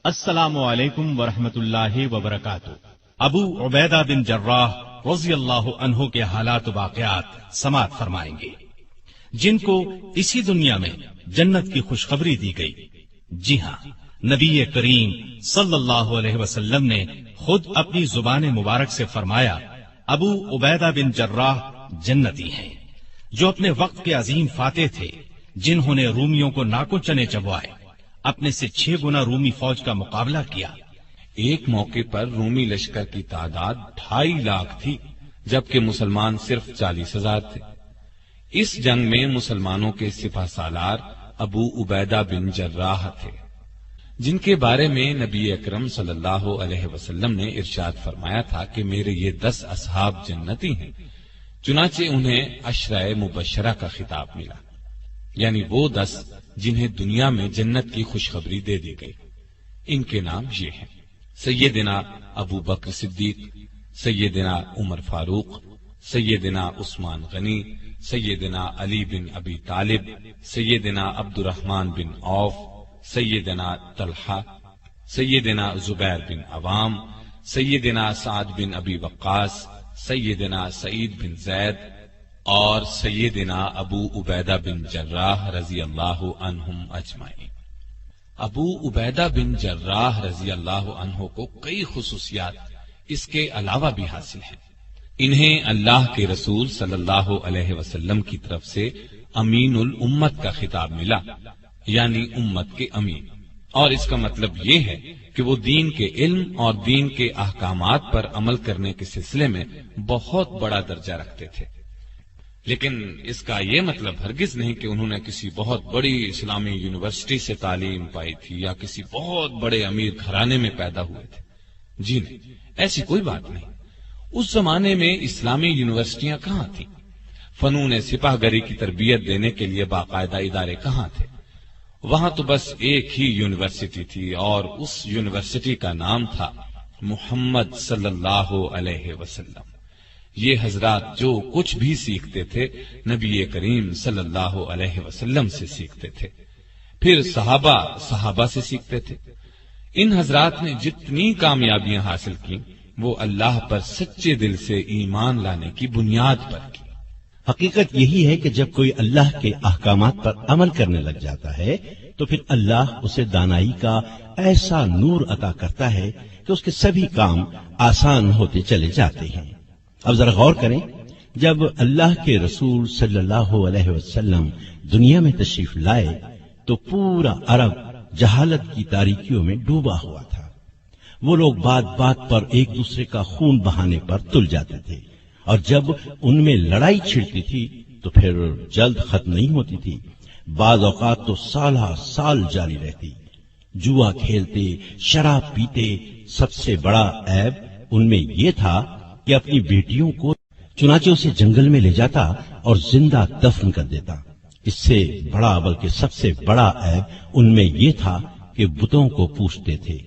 السلام علیکم ورحمۃ اللہ وبرکاتہ۔ ابو عبیدہ بن جراح رضی اللہ عنہ کے حالات و واقعات سماعت فرمائیں گے، جن کو اسی دنیا میں جنت کی خوشخبری دی گئی۔ جی ہاں، نبی کریم صلی اللہ علیہ وسلم نے خود اپنی زبان مبارک سے فرمایا، ابو عبیدہ بن جراح جنتی ہیں، جو اپنے وقت کے عظیم فاتح تھے، جنہوں نے رومیوں کو ناکو چنے چبوائے، اپنے سے 6 گنا رومی فوج کا مقابلہ کیا۔ ایک موقع پر رومی لشکر کی تعداد 2.5 لاکھ تھی، جبکہ مسلمان صرف 40,000 تھے۔ اس جنگ میں مسلمانوں کے سپہ سالار ابو عبیدہ بن جراح تھے، جن کے بارے میں نبی اکرم صلی اللہ علیہ وسلم نے ارشاد فرمایا تھا کہ میرے یہ 10 اصحاب جنتی ہیں۔ چنانچہ انہیں عشرہ مبشرہ کا خطاب ملا، یعنی وہ 10 جنہیں دنیا میں جنت کی خوشخبری دے دی گئی۔ ان کے نام یہ ہیں: سیدنا ابو بکر صدیق، سیدنا عمر فاروق، سیدنا عثمان غنی، سیدنا علی بن ابی طالب، سیدنا عبد الرحمن بن عوف، سیدنا طلحہ، سیدنا زبیر بن عوام، سیدنا سعد بن ابی وقاص، سیدنا سعید بن زید اور سیدنا ابو عبیدہ بن جراح رضی اللہ عنہم اجمعین۔ ابو عبیدہ بن جراح رضی اللہ عنہ کو کئی خصوصیات اس کے علاوہ بھی حاصل ہیں۔ انہیں اللہ کے رسول صلی اللہ علیہ وسلم کی طرف سے امین الامت کا خطاب ملا، یعنی امت کے امین، اور اس کا مطلب یہ ہے کہ وہ دین کے علم اور دین کے احکامات پر عمل کرنے کے سلسلے میں بہت بڑا درجہ رکھتے تھے۔ لیکن اس کا یہ مطلب ہرگز نہیں کہ انہوں نے کسی بہت بڑی اسلامی یونیورسٹی سے تعلیم پائی تھی یا کسی بہت بڑے امیر گھرانے میں پیدا ہوئے تھے۔ جی نہیں، ایسی کوئی بات نہیں۔ اس زمانے میں اسلامی یونیورسٹیاں کہاں تھیں؟ فنون سپاہ گری کی تربیت دینے کے لیے باقاعدہ ادارے کہاں تھے؟ وہاں تو بس ایک ہی یونیورسٹی تھی، اور اس یونیورسٹی کا نام تھا محمد صلی اللہ علیہ وسلم۔ یہ حضرات جو کچھ بھی سیکھتے تھے نبی کریم صلی اللہ علیہ وسلم سے سیکھتے تھے، پھر صحابہ سے سیکھتے تھے۔ ان حضرات نے جتنی کامیابیاں حاصل کی وہ اللہ پر سچے دل سے ایمان لانے کی بنیاد پر کی۔ حقیقت یہی ہے کہ جب کوئی اللہ کے احکامات پر عمل کرنے لگ جاتا ہے تو پھر اللہ اسے دانائی کا ایسا نور عطا کرتا ہے کہ اس کے سبھی کام آسان ہوتے چلے جاتے ہیں۔ اب ذرا غور کریں، جب اللہ کے رسول صلی اللہ علیہ وسلم دنیا میں تشریف لائے تو پورا عرب جہالت کی تاریکیوں میں ڈوبا ہوا تھا۔ وہ لوگ بات بات پر ایک دوسرے کا خون بہانے پر تل جاتے تھے، اور جب ان میں لڑائی چھڑتی تھی تو پھر جلد ختم نہیں ہوتی تھی، بعض اوقات تو سالہ سال جاری رہتی۔ جوا کھیلتے، شراب پیتے، سب سے بڑا عیب ان میں یہ تھا کہ اپنی بیٹیوں کو چنانچہ اسے جنگل میں لے جاتا اور زندہ دفن کر دیتا۔ اس سے بڑا بلکہ سب سے بڑا عیب ان میں یہ تھا کہ بتوں کو پوجتے تھے،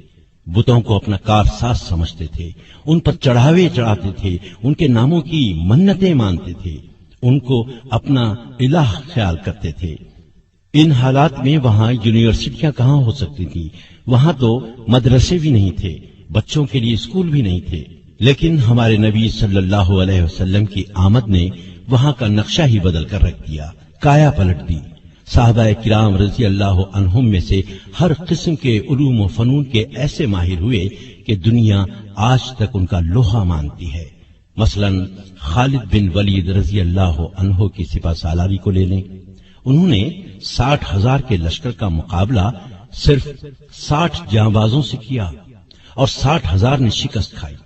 بتوں کو اپنا کارساز سمجھتے تھے، ان پر چڑھاوے چڑھاتے تھے، ان کے ناموں کی منتیں مانتے تھے، ان کو اپنا الہ خیال کرتے تھے۔ ان حالات میں وہاں یونیورسٹیاں کہاں ہو سکتی تھی؟ وہاں تو مدرسے بھی نہیں تھے، بچوں کے لیے اسکول بھی نہیں تھے۔ لیکن ہمارے نبی صلی اللہ علیہ وسلم کی آمد نے وہاں کا نقشہ ہی بدل کر رکھ دیا، کایا پلٹ دی۔ صحابہ کرام رضی اللہ عنہم میں سے ہر قسم کے علوم و فنون کے ایسے ماہر ہوئے کہ دنیا آج تک ان کا لوہا مانتی ہے۔ مثلا خالد بن ولید رضی اللہ عنہ کی سپہ سالاری کو لے لیں، انہوں نے 60,000 کے لشکر کا مقابلہ صرف 60 جانبازوں سے کیا اور 60,000 نے شکست کھائی۔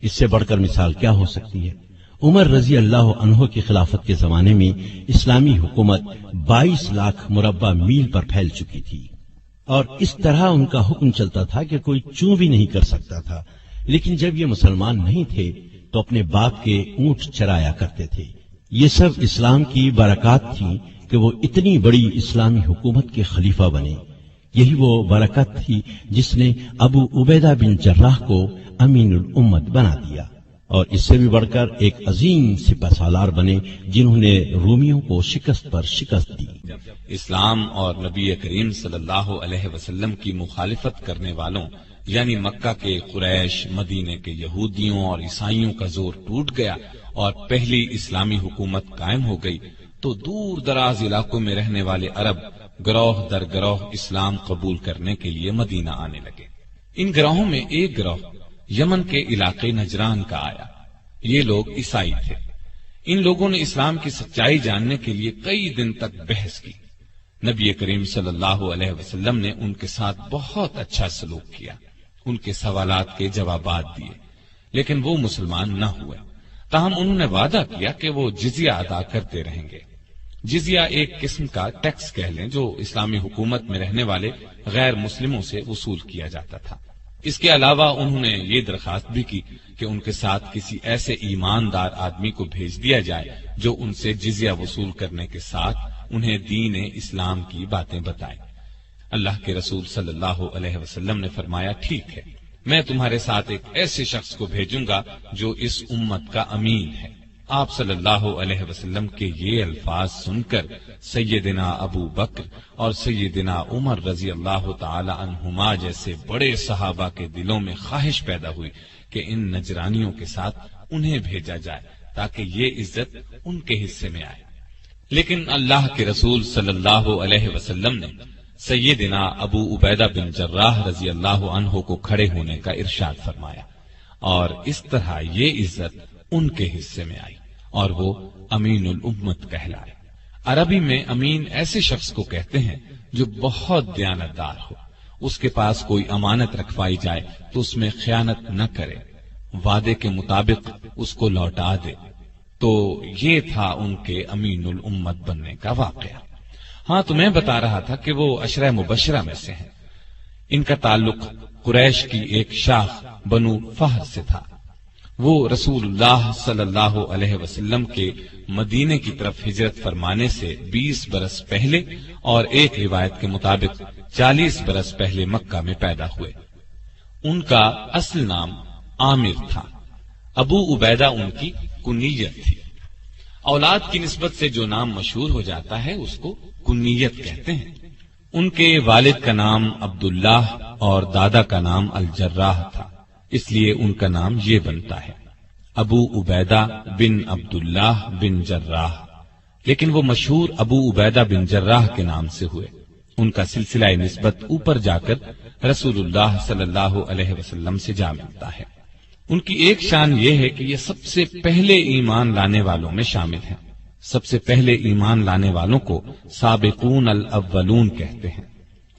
اس سے بڑھ کر مثال کیا ہو سکتی ہے؟ عمر رضی اللہ عنہ کی خلافت کے زمانے میں اسلامی حکومت 22 لاکھ مربع میل پر پھیل چکی تھی، اور اس طرح ان کا حکم چلتا تھا کہ کوئی چوں بھی نہیں کر سکتا تھا۔ لیکن جب یہ مسلمان نہیں تھے تو اپنے باپ کے اونٹ چرایا کرتے تھے۔ یہ سب اسلام کی برکات تھیں کہ وہ اتنی بڑی اسلامی حکومت کے خلیفہ بنے۔ یہی وہ برکت تھی جس نے ابو عبیدہ بن جراح کو امین الامت بنا دیا۔ اور اس سے بھی بڑھ کر ایک عظیم سپہ سالار بنے جنہوں نے رومیوں کو شکست پر شکست دی۔ اسلام اور نبی کریم صلی اللہ علیہ وسلم کی مخالفت کرنے والوں یعنی مکہ کے قریش، مدینے کے یہودیوں اور عیسائیوں کا زور ٹوٹ گیا اور پہلی اسلامی حکومت قائم ہو گئی تو دور دراز علاقوں میں رہنے والے عرب گروہ در گروہ اسلام قبول کرنے کے لیے مدینہ آنے لگے۔ ان گروہوں میں ایک گروہ یمن کے علاقے نجران کا آیا۔ یہ لوگ عیسائی تھے۔ ان لوگوں نے اسلام کی سچائی جاننے کے لیے کئی دن تک بحث کی۔ نبی کریم صلی اللہ علیہ وسلم نے ان کے ساتھ بہت اچھا سلوک کیا، ان کے سوالات کے جوابات دیے، لیکن وہ مسلمان نہ ہوئے۔ تاہم انہوں نے وعدہ کیا کہ وہ جزیہ ادا کرتے رہیں گے۔ جزیہ ایک قسم کا ٹیکس کہہ لیں جو اسلامی حکومت میں رہنے والے غیر مسلموں سے وصول کیا جاتا تھا۔ اس کے علاوہ انہوں نے یہ درخواست بھی کی کہ ان کے ساتھ کسی ایسے ایماندار آدمی کو بھیج دیا جائے جو ان سے جزیہ وصول کرنے کے ساتھ انہیں دین اسلام کی باتیں بتائے۔ اللہ کے رسول صلی اللہ علیہ وسلم نے فرمایا، ٹھیک ہے، میں تمہارے ساتھ ایک ایسے شخص کو بھیجوں گا جو اس امت کا امین ہے۔ آپ صلی اللہ علیہ وسلم کے یہ الفاظ سن کر سیدنا ابو بکر اور سیدنا عمر رضی اللہ تعالی عنہما جیسے بڑے صحابہ کے دلوں میں خواہش پیدا ہوئی کہ ان نجرانیوں کے ساتھ انہیں بھیجا جائے تاکہ یہ عزت ان کے حصے میں آئے۔ لیکن اللہ کے رسول صلی اللہ علیہ وسلم نے سیدنا ابو عبیدہ بن جراح رضی اللہ عنہ کو کھڑے ہونے کا ارشاد فرمایا اور اس طرح یہ عزت ان کے حصے میں آئی اور وہ امین الامت کہلائے۔ عربی میں امین ایسے شخص کو کہتے ہیں جو بہت دیانتدار ہو، اس کے پاس کوئی امانت رکھوائی جائے تو اس میں خیانت نہ کرے، وعدے کے مطابق اس کو لوٹا دے۔ تو یہ تھا ان کے امین الامت بننے کا واقعہ۔ ہاں، تو میں بتا رہا تھا کہ وہ عشرہ مبشرہ میں سے ہیں۔ ان کا تعلق قریش کی ایک شاخ بنو فہر سے تھا۔ وہ رسول اللہ صلی اللہ علیہ وسلم کے مدینے کی طرف ہجرت فرمانے سے 20 برس پہلے اور ایک روایت کے مطابق 40 برس پہلے مکہ میں پیدا ہوئے۔ ان کا اصل نام عامر تھا۔ ابو عبیدہ ان کی کنیت تھی۔ اولاد کی نسبت سے جو نام مشہور ہو جاتا ہے اس کو کنیت کہتے ہیں۔ ان کے والد کا نام عبداللہ اور دادا کا نام الجراح تھا، اس لیے ان کا نام یہ بنتا ہے ابو عبیدہ بن عبداللہ بن جراح، لیکن وہ مشہور ابو عبیدہ بن جراح کے نام سے ہوئے۔ ان کا سلسلہ نسبت اوپر جا کر رسول اللہ صلی اللہ علیہ وسلم سے جا ملتا ہے۔ ان کی ایک شان یہ ہے کہ یہ سب سے پہلے ایمان لانے والوں میں شامل ہیں۔ سب سے پہلے ایمان لانے والوں کو سابقون الاولون کہتے ہیں۔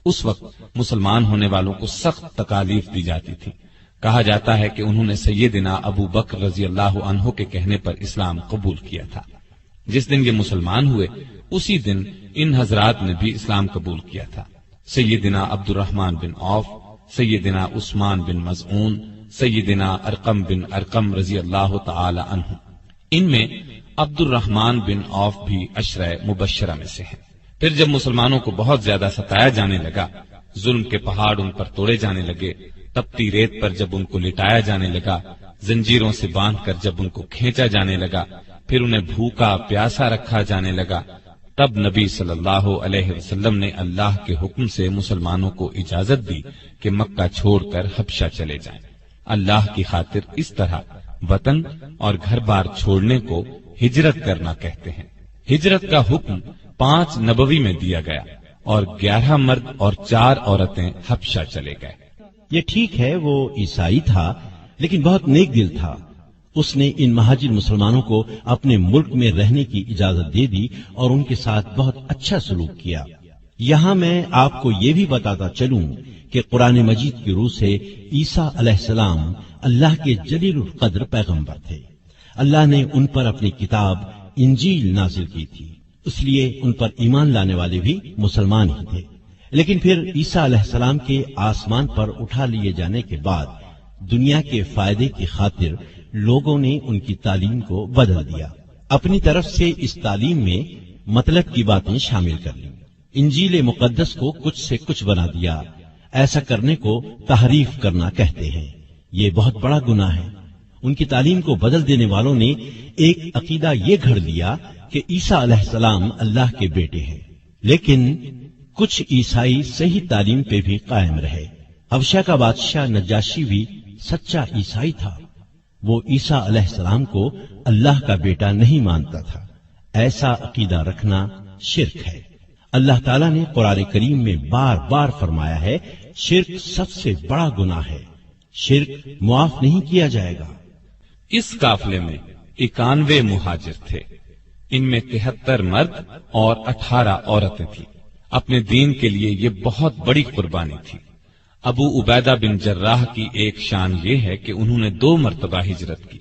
اس وقت مسلمان ہونے والوں کو سخت تکالیف دی جاتی تھی۔ کہا جاتا ہے کہ انہوں نے سیدنا ابو بکر رضی اللہ عنہ کے کہنے پر اسلام قبول کیا تھا۔ جس دن یہ مسلمان ہوئے اسی دن ان حضرات نے بھی اسلام قبول کیا تھا۔ سیدنا عبد الرحمن بن عوف، سیدنا عثمان بن مظعون، سیدنا ارقم بن ارقم رضی اللہ تعالی عنہ۔ ان میں عبد الرحمن بن عوف بھی عشرہ مبشرہ میں سے ہیں۔ پھر جب مسلمانوں کو بہت زیادہ ستایا جانے لگا، ظلم کے پہاڑ ان پر توڑے جانے لگے، تپتی ریت پر جب ان کو لٹایا جانے لگا، زنجیروں سے باندھ کر جب ان کو کھینچا جانے لگا، پھر انہیں بھوکا پیاسا رکھا جانے لگا، تب نبی صلی اللہ علیہ وسلم نے اللہ کے حکم سے مسلمانوں کو اجازت دی کہ مکہ چھوڑ کر حبشہ چلے جائیں۔ اللہ کی خاطر اس طرح وطن اور گھر بار چھوڑنے کو ہجرت کرنا کہتے ہیں۔ ہجرت کا حکم 5 نبوی میں دیا گیا اور 11 مرد اور 4 عورتیں حبشہ چلے گئے۔ یہ ٹھیک ہے، وہ عیسائی تھا لیکن بہت نیک دل تھا۔ اس نے ان مہاجر مسلمانوں کو اپنے ملک میں رہنے کی اجازت دے دی اور ان کے ساتھ بہت اچھا سلوک کیا۔ یہاں میں آپ کو یہ بھی بتاتا چلوں کہ قرآن مجید کی روح سے عیسیٰ علیہ السلام اللہ کے جلیل القدر پیغمبر تھے۔ اللہ نے ان پر اپنی کتاب انجیل نازل کی تھی، اس لیے ان پر ایمان لانے والے بھی مسلمان ہی تھے۔ لیکن پھر عیسیٰ علیہ السلام کے آسمان پر اٹھا لیے جانے کے بعد دنیا کے فائدے کی خاطر لوگوں نے ان کی تعلیم کو بدل دیا، اپنی طرف سے اس تعلیم میں مطلب کی باتیں شامل کر لیں، انجیل مقدس کو کچھ سے کچھ بنا دیا۔ ایسا کرنے کو تحریف کرنا کہتے ہیں۔ یہ بہت بڑا گناہ ہے ان کی تعلیم کو بدل دینے والوں نے ایک عقیدہ یہ گھڑ لیا کہ عیسیٰ علیہ السلام اللہ کے بیٹے ہیں، لیکن کچھ عیسائی صحیح تعلیم پہ بھی قائم رہے۔ حبشہ کا بادشاہ نجاشی بھی سچا عیسائی تھا، وہ عیسیٰ علیہ السلام کو اللہ کا بیٹا نہیں مانتا تھا۔ ایسا عقیدہ رکھنا شرک ہے۔ اللہ تعالیٰ نے قرآن کریم میں بار بار فرمایا ہے، شرک سب سے بڑا گناہ ہے، شرک معاف نہیں کیا جائے گا۔ اس قافلے میں 91 مہاجر تھے، ان میں 73 مرد اور 18 عورتیں تھیں۔ اپنے دین کے لیے یہ بہت بڑی قربانی تھی۔ ابو عبیدہ بن جراح کی ایک شان یہ ہے کہ انہوں نے 2 مرتبہ ہجرت کی،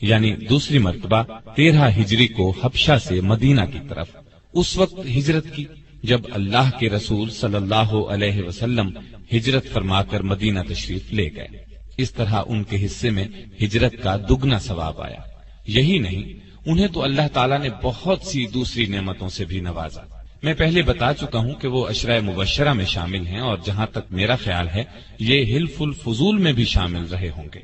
یعنی دوسری مرتبہ 13 ہجری کو حبشہ سے مدینہ کی طرف اس وقت ہجرت کی جب اللہ کے رسول صلی اللہ علیہ وسلم ہجرت فرما کر مدینہ تشریف لے گئے۔ اس طرح ان کے حصے میں ہجرت کا دگنا ثواب آیا۔ یہی نہیں، انہیں تو اللہ تعالیٰ نے بہت سی دوسری نعمتوں سے بھی نوازا۔ میں پہلے بتا چکا ہوں کہ وہ عشرہ مبشرہ میں شامل ہیں، اور جہاں تک میرا خیال ہے یہ حلف الفضول میں بھی شامل رہے ہوں گے۔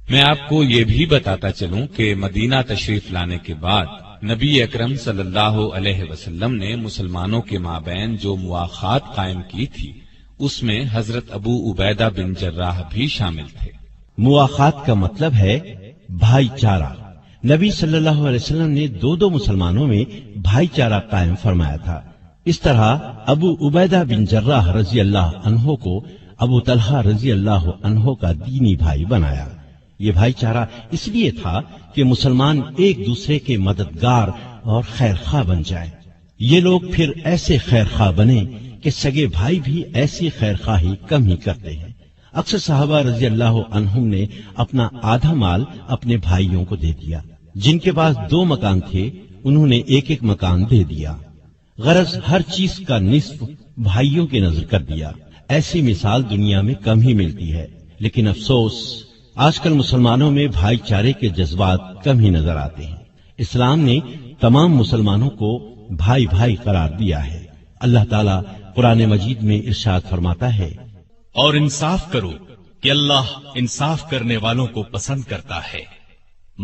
میں آپ کو یہ بھی بتاتا چلوں کہ مدینہ تشریف لانے کے بعد نبی اکرم صلی اللہ علیہ وسلم نے مسلمانوں کے مابین جو مواخات قائم کی تھی، اس میں حضرت ابو عبیدہ بن جراح بھی شامل تھے۔ مواخات کا مطلب ہے بھائی چارہ۔ نبی صلی اللہ علیہ وسلم نے 2 مسلمانوں میں بھائی چارہ قائم فرمایا تھا۔ اس طرح ابو عبیدہ بن جراح رضی اللہ عنہ کو ابو طلحہ رضی اللہ عنہ کا دینی بھائی بنایا۔ یہ بھائی چارہ اس لیے تھا کہ مسلمان ایک دوسرے کے مددگار اور خیر خواہ بن جائیں۔ یہ لوگ پھر ایسے خیر خواہ بنے کہ سگے بھائی بھی ایسی خیر خواہی کم ہی کرتے ہیں۔ اکثر صحابہ رضی اللہ عنہم نے اپنا آدھا مال اپنے بھائیوں کو دے دیا۔ جن کے پاس 2 مکان تھے انہوں نے ایک مکان دے دیا، غرض ہر چیز کا نصف بھائیوں کے نظر کر دیا۔ ایسی مثال دنیا میں کم ہی ملتی ہے، لیکن افسوس آج کل مسلمانوں میں بھائی چارے کے جذبات کم ہی نظر آتے ہیں۔ اسلام نے تمام مسلمانوں کو بھائی بھائی قرار دیا ہے۔ اللہ تعالیٰ قرآن مجید میں ارشاد فرماتا ہے، اور انصاف کرو کہ اللہ انصاف کرنے والوں کو پسند کرتا ہے۔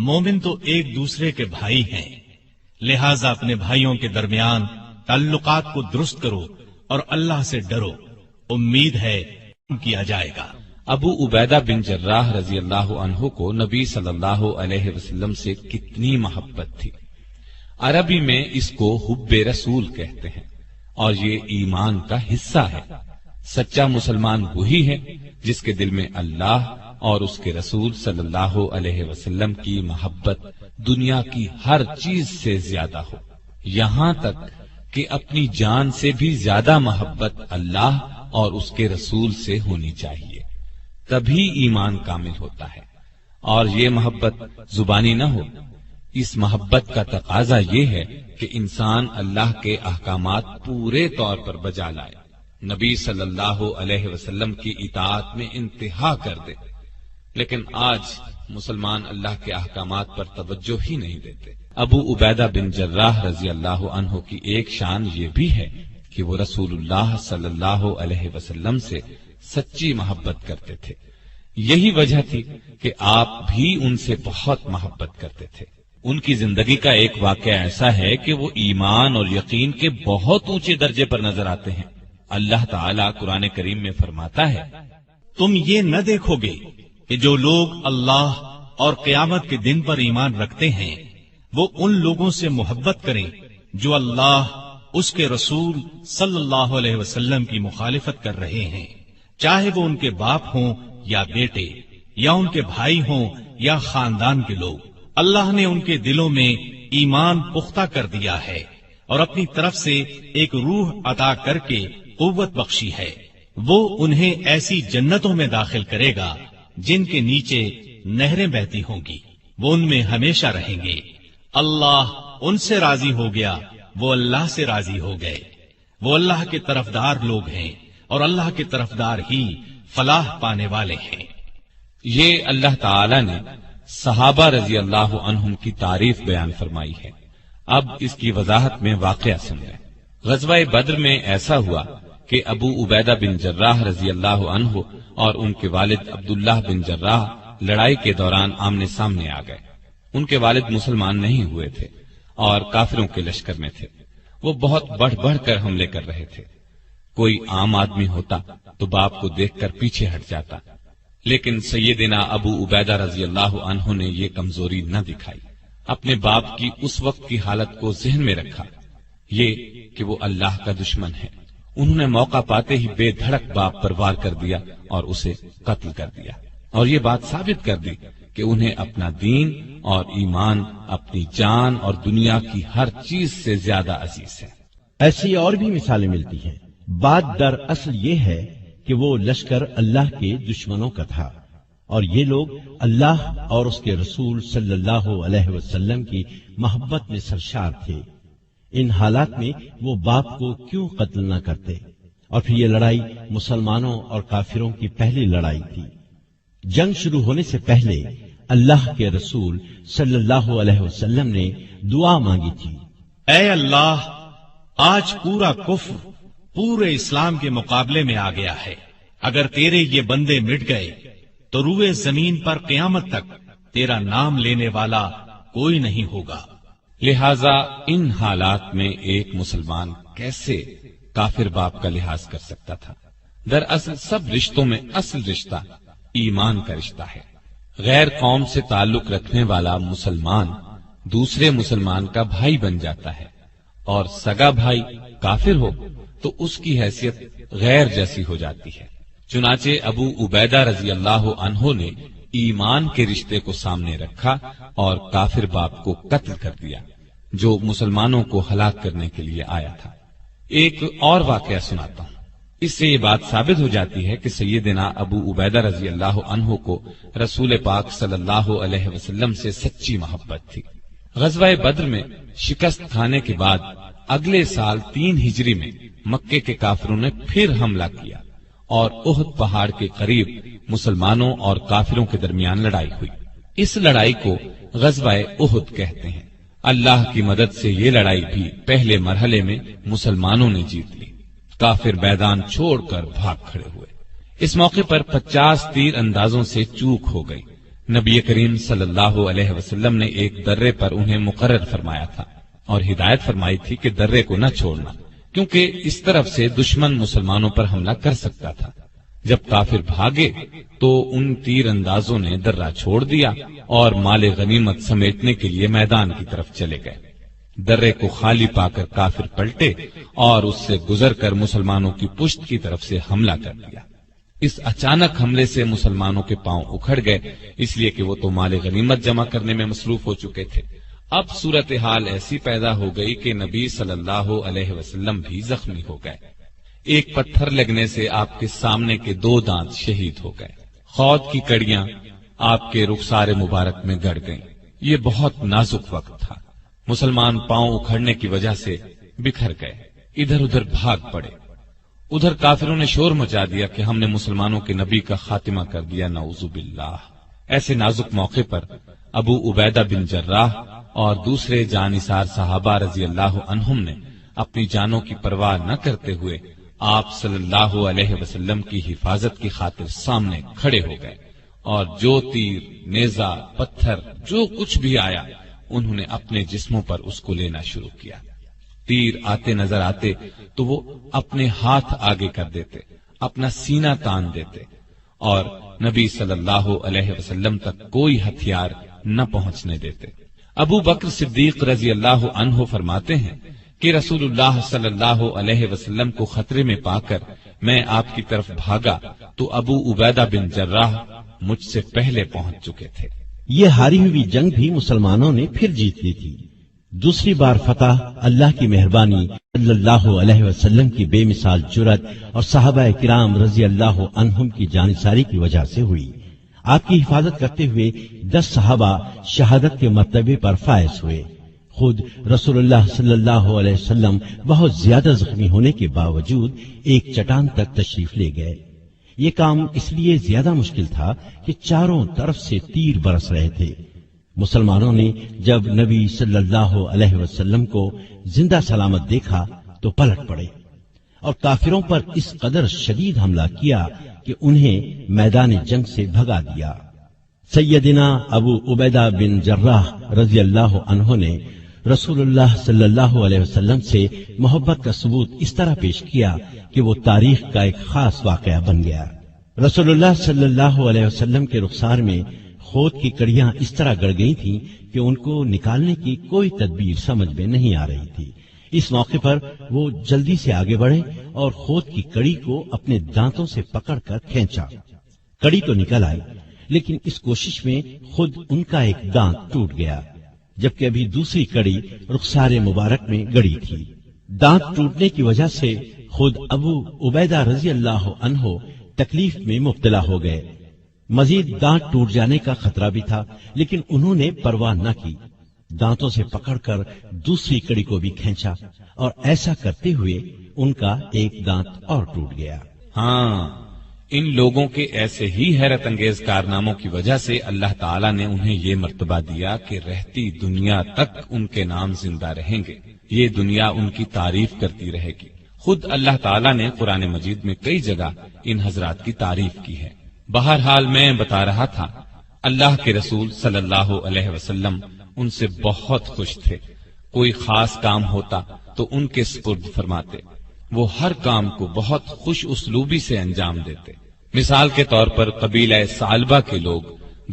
مومن تو ایک دوسرے کے بھائی ہیں، لہذا اپنے بھائیوں کے درمیان تعلقات کو درست کرو اور اللہ سے ڈرو، امید ہے کیا جائے گا۔ ابو عبیدہ بن جراح رضی اللہ عنہ کو نبی صلی اللہ علیہ وسلم سے کتنی محبت تھی۔ عربی میں اس کو حب رسول کہتے ہیں، اور یہ ایمان کا حصہ ہے۔ سچا مسلمان وہی ہے جس کے دل میں اللہ اور اس کے رسول صلی اللہ علیہ وسلم کی محبت دنیا کی ہر چیز سے زیادہ ہو، یہاں تک کہ اپنی جان سے بھی زیادہ محبت اللہ اور اس کے رسول سے ہونی چاہیے، تبھی ایمان کامل ہوتا ہے۔ اور یہ محبت زبانی نہ ہو، اس محبت کا تقاضا یہ ہے کہ انسان اللہ کے احکامات پورے طور پر بجا لائے، نبی صلی اللہ علیہ وسلم کی اطاعت میں انتہا کر دے۔ لیکن آج مسلمان اللہ کے احکامات پر توجہ ہی نہیں دیتے۔ ابو عبیدہ بن جراح رضی اللہ عنہ کی ایک شان یہ بھی ہے کہ وہ رسول اللہ صلی اللہ علیہ وسلم سے سچی محبت کرتے تھے۔ یہی وجہ تھی کہ آپ بھی ان سے بہت محبت کرتے تھے۔ ان کی زندگی کا ایک واقعہ ایسا ہے کہ وہ ایمان اور یقین کے بہت اونچے درجے پر نظر آتے ہیں۔ اللہ تعالیٰ قرآن کریم میں فرماتا ہے، تم یہ نہ دیکھو گے کہ جو لوگ اللہ اور قیامت کے دن پر ایمان رکھتے ہیں وہ ان لوگوں سے محبت کریں جو اللہ، اس کے رسول صلی اللہ علیہ وسلم کی مخالفت کر رہے ہیں، چاہے وہ ان کے باپ ہوں یا بیٹے، یا ان کے بھائی ہوں یا خاندان کے لوگ۔ اللہ نے ان کے دلوں میں ایمان پختہ کر دیا ہے اور اپنی طرف سے ایک روح عطا کر کے قوت بخشی ہے۔ وہ انہیں ایسی جنتوں میں داخل کرے گا جن کے نیچے نہریں بہتی ہوں گی، وہ ان میں ہمیشہ رہیں گے۔ اللہ ان سے راضی ہو گیا، وہ اللہ سے راضی ہو گئے۔ وہ اللہ کے طرفدار لوگ ہیں اور اللہ کے طرفدار ہی فلاح پانے والے ہیں۔ یہ اللہ تعالی نے صحابہ رضی اللہ عنہم کی تعریف بیان فرمائی ہے۔ اب اس کی وضاحت میں واقعہ سن لیں۔ غزوہ بدر میں ایسا ہوا کہ ابو عبیدہ بن جراح رضی اللہ عنہ اور ان کے والد عبداللہ بن جراح لڑائی کے دوران آمنے سامنے آ گئے۔ ان کے والد مسلمان نہیں ہوئے تھے اور کافروں کے لشکر میں تھے۔ وہ بہت بڑھ بڑھ کر حملے کر رہے تھے۔ کوئی عام آدمی ہوتا تو باپ کو دیکھ کر پیچھے ہٹ جاتا، لیکن سیدنا ابو عبیدہ رضی اللہ عنہ نے یہ کمزوری نہ دکھائی۔ اپنے باپ کی اس وقت کی حالت کو ذہن میں رکھا، یہ کہ وہ اللہ کا دشمن ہے۔ انہوں نے موقع پاتے ہی بے دھڑک باپ پر وار کر دیا اور اسے قتل کر دیا، اور یہ بات ثابت کر دی کہ انہیں اپنا دین اور ایمان اپنی جان اور دنیا کی ہر چیز سے زیادہ عزیز ہے۔ ایسی اور بھی مثالیں ملتی ہیں۔ بات در اصل یہ ہے کہ وہ لشکر اللہ کے دشمنوں کا تھا، اور یہ لوگ اللہ اور اس کے رسول صلی اللہ علیہ وسلم کی محبت میں سرشار تھے۔ ان حالات میں وہ باپ کو کیوں قتل نہ کرتے؟ اور پھر یہ لڑائی مسلمانوں اور کافروں کی پہلی لڑائی تھی۔ جنگ شروع ہونے سے پہلے اللہ کے رسول صلی اللہ علیہ وسلم نے دعا مانگی تھی، اے اللہ، آج پورا کفر پورے اسلام کے مقابلے میں آ گیا ہے۔ اگر تیرے یہ بندے مٹ گئے تو روئے زمین پر قیامت تک تیرا نام لینے والا کوئی نہیں ہوگا۔ لہذا ان حالات میں ایک مسلمان کیسے کافر باپ کا لحاظ کر سکتا تھا؟ دراصل سب رشتوں میں اصل رشتہ ایمان کا رشتہ ہے۔ غیر قوم سے تعلق رکھنے والا مسلمان دوسرے مسلمان کا بھائی بن جاتا ہے، اور سگا بھائی کافر ہو تو اس کی حیثیت غیر جیسی ہو جاتی ہے۔ چنانچہ ابو عبیدہ رضی اللہ عنہ نے ایمان کے رشتے کو سامنے رکھا اور کافر باپ کو قتل کر دیا جو مسلمانوں کو ہلاک کرنے کے لیے آیا تھا۔ ایک اور واقعہ سناتا ہوں۔ اس سے یہ بات ثابت ہو جاتی ہے کہ سیدنا ابو عبیدہ رضی اللہ عنہ کو رسول پاک صلی اللہ علیہ وسلم سے سچی محبت تھی۔ غزوہ بدر میں شکست کھانے کے بعد اگلے سال 3 ہجری میں مکے کے کافروں نے پھر حملہ کیا اور احد پہاڑ کے قریب مسلمانوں اور کافروں کے درمیان لڑائی ہوئی۔ اس لڑائی کو غزوہ احد کہتے ہیں۔ اللہ کی مدد سے یہ لڑائی بھی پہلے مرحلے میں مسلمانوں نے جیت لی۔ کافر میدان چھوڑ کر بھاگ کھڑے ہوئے۔ اس موقع پر 50 تیر اندازوں سے چوک ہو گئی۔ نبی کریم صلی اللہ علیہ وسلم نے ایک درے پر انہیں مقرر فرمایا تھا اور ہدایت فرمائی تھی کہ درے کو نہ چھوڑنا، کیونکہ اس طرف سے دشمن مسلمانوں پر حملہ کر سکتا تھا۔ جب کافر بھاگے تو ان تیر اندازوں نے درہ چھوڑ دیا اور مال غنیمت سمیٹنے کے لیے میدان کی طرف چلے گئے۔ درے کو خالی پا کر کافر پلٹے اور اس سے گزر کر مسلمانوں کی پشت کی طرف سے حملہ کر دیا۔ اس اچانک حملے سے مسلمانوں کے پاؤں اکھڑ گئے، اس لیے کہ وہ تو مال غنیمت جمع کرنے میں مصروف ہو چکے تھے۔ اب صورتحال ایسی پیدا ہو گئی کہ نبی صلی اللہ علیہ وسلم بھی زخمی ہو گئے۔ ایک پتھر لگنے سے آپ کے سامنے کے 2 دانت شہید ہو گئے۔ خود کی کڑیاں آپ کے رخسار مبارک میں گڑ گئیں۔ یہ بہت نازک وقت تھا۔ مسلمان پاؤں اکھڑنے کی وجہ سے بکھر گئے، ادھر ادھر بھاگ پڑے۔ ادھر کافروں نے شور مچا دیا کہ ہم نے مسلمانوں کے نبی کا خاتمہ کر دیا، نعوذ باللہ۔ ایسے نازک موقع پر ابو عبیدہ بن جراح اور دوسرے جانثار صحابہ رضی اللہ عنہم نے اپنی جانوں کی پرواہ نہ کرتے ہوئے آپ صلی اللہ علیہ وسلم کی حفاظت کی خاطر سامنے کھڑے ہو گئے، اور جو تیر، نیزہ، پتھر، جو کچھ بھی آیا انہوں نے اپنے جسموں پر اس کو لینا شروع کیا۔ تیر آتے نظر آتے تو وہ اپنے ہاتھ آگے کر دیتے، اپنا سینہ تان دیتے، اور نبی صلی اللہ علیہ وسلم تک کوئی ہتھیار نہ پہنچنے دیتے۔ ابو بکر صدیق رضی اللہ عنہ فرماتے ہیں کہ رسول اللہ صلی اللہ علیہ وسلم کو خطرے میں پا کر میں آپ کی طرف بھاگا تو ابو عبیدہ بن جراح مجھ سے پہلے پہنچ چکے تھے۔ یہ ہاری ہوئی جنگ بھی مسلمانوں نے پھر جیت لی تھی۔ دوسری بار فتح اللہ کی مہربانی، صلی اللہ علیہ وسلم کی بے مثال جرأت اور صحابہ کرام رضی اللہ عنہم کی جانثاری کی وجہ سے ہوئی۔ آپ کی حفاظت کرتے ہوئے 10 صحابہ شہادت کے مرتبے پر فائز ہوئے۔ خود رسول اللہ صلی اللہ علیہ وسلم بہت زیادہ زخمی ہونے کے باوجود ایک چٹان تک تشریف لے گئے۔ یہ کام اس لیے زیادہ مشکل تھا کہ چاروں طرف سے تیر برس رہے تھے۔ مسلمانوں نے جب نبی صلی اللہ علیہ وسلم کو زندہ سلامت دیکھا تو پلٹ پڑے اور کافروں پر اس قدر شدید حملہ کیا کہ انہیں میدان جنگ سے بھگا دیا۔ سیدنا ابو عبیدہ بن جراح رضی اللہ عنہ نے رسول اللہ صلی اللہ علیہ وسلم سے محبت کا ثبوت اس طرح پیش کیا کہ وہ تاریخ کا ایک خاص واقعہ بن گیا۔ رسول اللہ صلی اللہ علیہ وسلم کے رخسار میں خود کی کڑیاں اس طرح گڑ گئی تھیں کہ ان کو نکالنے کی کوئی تدبیر سمجھ میں نہیں آ رہی تھی۔ اس موقع پر وہ جلدی سے آگے بڑھے اور خود کی کڑی کو اپنے دانتوں سے پکڑ کر کھینچا۔ کڑی تو نکل آئی، لیکن اس کوشش میں خود ان کا ایک دانت ٹوٹ گیا، جبکہ ابھی دوسری کڑی رخسار مبارک میں گڑی تھی۔ دانت ٹوٹنے کی وجہ سے خود ابو عبیدہ رضی اللہ عنہ تکلیف میں مبتلا ہو گئے۔ مزید دانت ٹوٹ جانے کا خطرہ بھی تھا، لیکن انہوں نے پرواہ نہ کی، دانتوں سے پکڑ کر دوسری کڑی کو بھی کھینچا، اور ایسا کرتے ہوئے ان کا ایک دانت اور ٹوٹ گیا۔ ہاں، ان لوگوں کے ایسے ہی حیرت انگیز کارناموں کی وجہ سے اللہ تعالیٰ نے انہیں یہ مرتبہ دیا کہ رہتی دنیا تک ان کے نام زندہ رہیں گے، یہ دنیا ان کی تعریف کرتی رہے گی۔ خود اللہ تعالیٰ نے قرآن مجید میں کئی جگہ ان حضرات کی تعریف کی ہے۔ بہرحال میں بتا رہا تھا، اللہ کے رسول صلی اللہ علیہ وسلم ان سے بہت خوش تھے۔ کوئی خاص کام ہوتا تو ان کے سپرد فرماتے، وہ ہر کام کو بہت خوش اسلوبی سے انجام دیتے۔ مثال کے طور پر قبیلہ ثعلبہ کے لوگ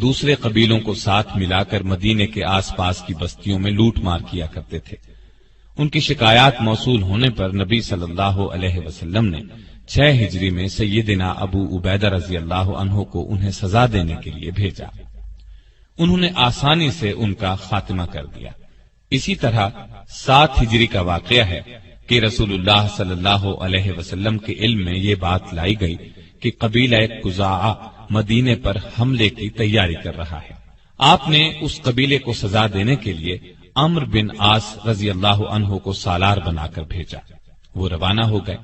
دوسرے قبیلوں کو ساتھ ملا کر مدینے کے آس پاس کی بستیوں میں لوٹ مار کیا کرتے تھے۔ ان کی شکایات موصول ہونے پر نبی صلی اللہ علیہ وسلم نے 6 ہجری میں سیدنا ابو عبیدہ رضی اللہ عنہ کو انہیں سزا دینے کے لیے بھیجا۔ انہوں نے آسانی سے ان کا خاتمہ کر دیا۔ اسی طرح 7 ہجری کا واقعہ ہے کہ رسول اللہ صلی اللہ علیہ وسلم کے علم میں یہ بات لائی گئی کہ قبیلہ قزاعہ مدینے پر حملے کی تیاری کر رہا ہے۔ آپ نے اس قبیلے کو سزا دینے کے لیے عمرو بن عاص رضی اللہ عنہ کو سالار بنا کر بھیجا۔ وہ روانہ ہو گئے،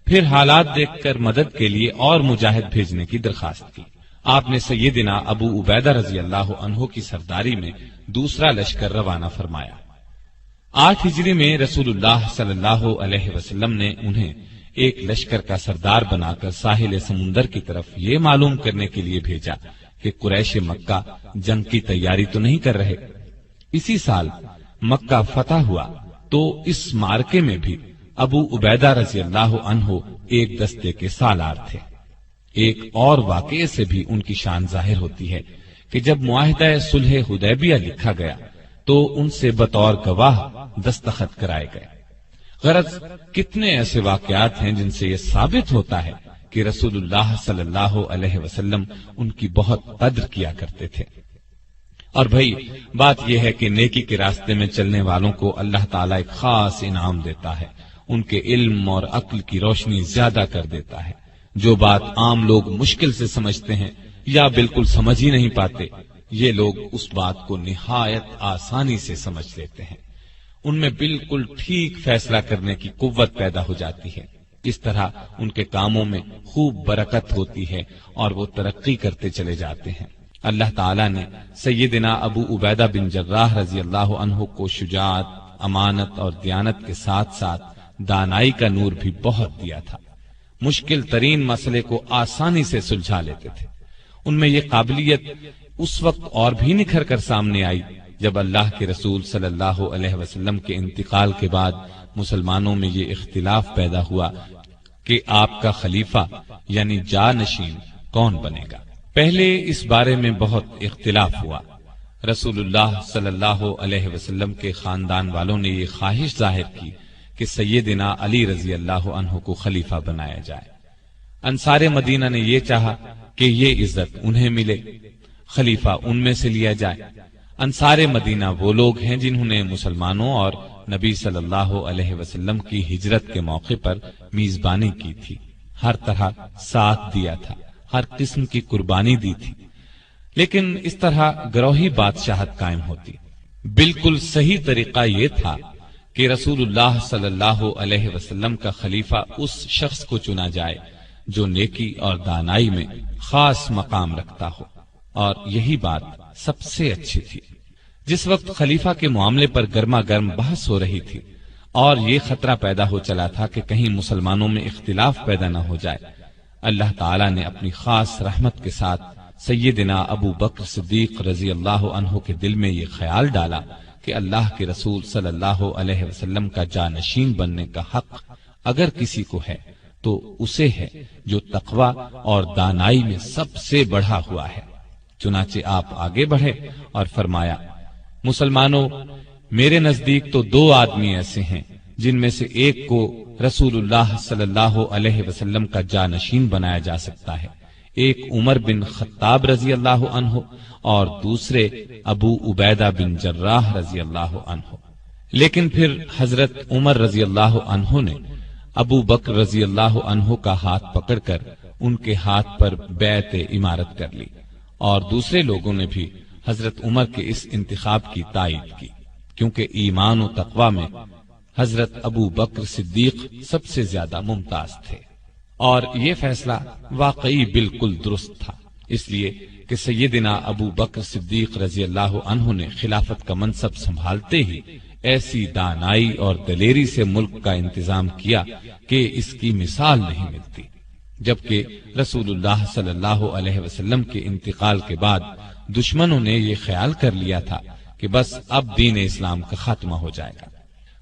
پھر حالات دیکھ کر مدد کے لیے اور مجاہد بھیجنے کی درخواست کی۔ آپ نے سیدنا ابو عبیدہ رضی اللہ عنہ کی سرداری میں دوسرا لشکر روانہ فرمایا۔ 8 ہجری میں رسول اللہ صلی اللہ علیہ وسلم نے انہیں ایک لشکر کا سردار بنا کر ساحل سمندر کی طرف یہ معلوم کرنے کے لیے بھیجا کہ قریش مکہ جنگ کی تیاری تو نہیں کر رہے۔ اسی سال مکہ فتح ہوا تو اس معرکے میں بھی ابو عبیدہ رضی اللہ عنہ ایک دستے کے سالار تھے۔ ایک اور واقعے سے بھی ان کی شان ظاہر ہوتی ہے کہ جب معاہدہ صلح حدیبیہ لکھا گیا تو ان سے بطور گواہ دستخط کرائے گئے۔ غرض کتنے ایسے واقعات ہیں جن سے یہ ثابت ہوتا ہے کہ رسول اللہ صلی اللہ علیہ وسلم ان کی بہت قدر کیا کرتے تھے۔ اور بھائی بات یہ ہے کہ نیکی کے راستے میں چلنے والوں کو اللہ تعالیٰ ایک خاص انعام دیتا ہے، ان کے علم اور عقل کی روشنی زیادہ کر دیتا ہے۔ جو بات عام لوگ مشکل سے سمجھتے ہیں یا بالکل سمجھ ہی نہیں پاتے، یہ لوگ اس بات کو نہایت آسانی سے سمجھ لیتے ہیں۔ ان میں بالکل ٹھیک فیصلہ کرنے کی قوت پیدا ہو جاتی ہے۔ اس طرح ان کے کاموں میں خوب برکت ہوتی ہے اور وہ ترقی کرتے چلے جاتے ہیں۔ اللہ تعالیٰ نے سیدنا ابو عبیدہ بن جراح رضی اللہ عنہ کو شجاعت، امانت اور دیانت کے ساتھ ساتھ دانائی کا نور بھی بہت دیا تھا۔ مشکل ترین مسئلے کو آسانی سے سلجھا لیتے تھے۔ ان میں یہ قابلیت اس وقت اور بھی نکھر کر سامنے آئی جب اللہ کے رسول صلی اللہ علیہ وسلم کے انتقال کے بعد مسلمانوں میں یہ اختلاف پیدا ہوا کہ آپ کا خلیفہ یعنی جانشین کون بنے گا۔ پہلے اس بارے میں بہت اختلاف ہوا۔ رسول اللہ صلی اللہ علیہ وسلم کے خاندان والوں نے یہ خواہش ظاہر کی کہ سیدنا علی رضی اللہ عنہ کو خلیفہ بنایا جائے۔ انصار مدینہ نے یہ چاہا کہ یہ عزت انہیں ملے، خلیفہ ان میں سے لیا جائے۔ انصار مدینہ وہ لوگ ہیں جنہوں نے مسلمانوں اور نبی صلی اللہ علیہ وسلم کی ہجرت کے موقع پر میزبانی کی تھی، ہر طرح ساتھ دیا تھا، ہر قسم کی قربانی دی تھی۔ لیکن اس طرح گروہی بادشاہت قائم ہوتی۔ بالکل صحیح طریقہ یہ تھا کہ رسول اللہ صلی اللہ علیہ وسلم کا خلیفہ اس شخص کو چنا جائے جو نیکی اور دانائی میں خاص مقام رکھتا ہو، اور یہی بات سب سے اچھی تھی۔ جس وقت خلیفہ کے معاملے پر گرما گرم بحث ہو رہی تھی اور یہ خطرہ پیدا ہو چلا تھا کہ کہیں مسلمانوں میں اختلاف پیدا نہ ہو جائے، اللہ تعالیٰ نے اپنی خاص رحمت کے ساتھ سیدنا ابو بکر صدیق رضی اللہ عنہ کے دل میں یہ خیال ڈالا کہ اللہ کے رسول صلی اللہ علیہ وسلم کا جانشین بننے کا حق اگر کسی کو ہے تو اسے ہے جو تقوی اور دانائی میں سب سے بڑھا ہوا ہے۔ چنانچہ آپ آگے بڑھے اور فرمایا، مسلمانوں، میرے نزدیک تو دو آدمی ایسے ہیں جن میں سے ایک کو رسول اللہ صلی اللہ علیہ وسلم کا جانشین بنایا جا سکتا ہے، ایک عمر بن خطاب رضی اللہ عنہ اور دوسرے ابو عبیدہ بن جراح رضی اللہ عنہ۔ لیکن پھر حضرت عمر رضی اللہ عنہ نے ابو بکر رضی اللہ عنہ کا ہاتھ پکڑ کر ان کے ہاتھ پر بیعت امارت کر لی، اور دوسرے لوگوں نے بھی حضرت عمر کے اس انتخاب کی تائید کی، کیونکہ ایمان و تقوی میں حضرت ابو بکر صدیق سب سے زیادہ ممتاز تھے، اور یہ فیصلہ واقعی بالکل درست تھا، اس لیے کہ سیدنا ابو بکر صدیق رضی اللہ عنہ نے خلافت کا منصب سنبھالتے ہی ایسی دانائی اور دلیری سے ملک کا انتظام کیا کہ اس کی مثال نہیں ملتی، جبکہ رسول اللہ صلی اللہ علیہ وسلم کے انتقال کے بعد دشمنوں نے یہ خیال کر لیا تھا کہ بس اب دین اسلام کا خاتمہ ہو جائے گا۔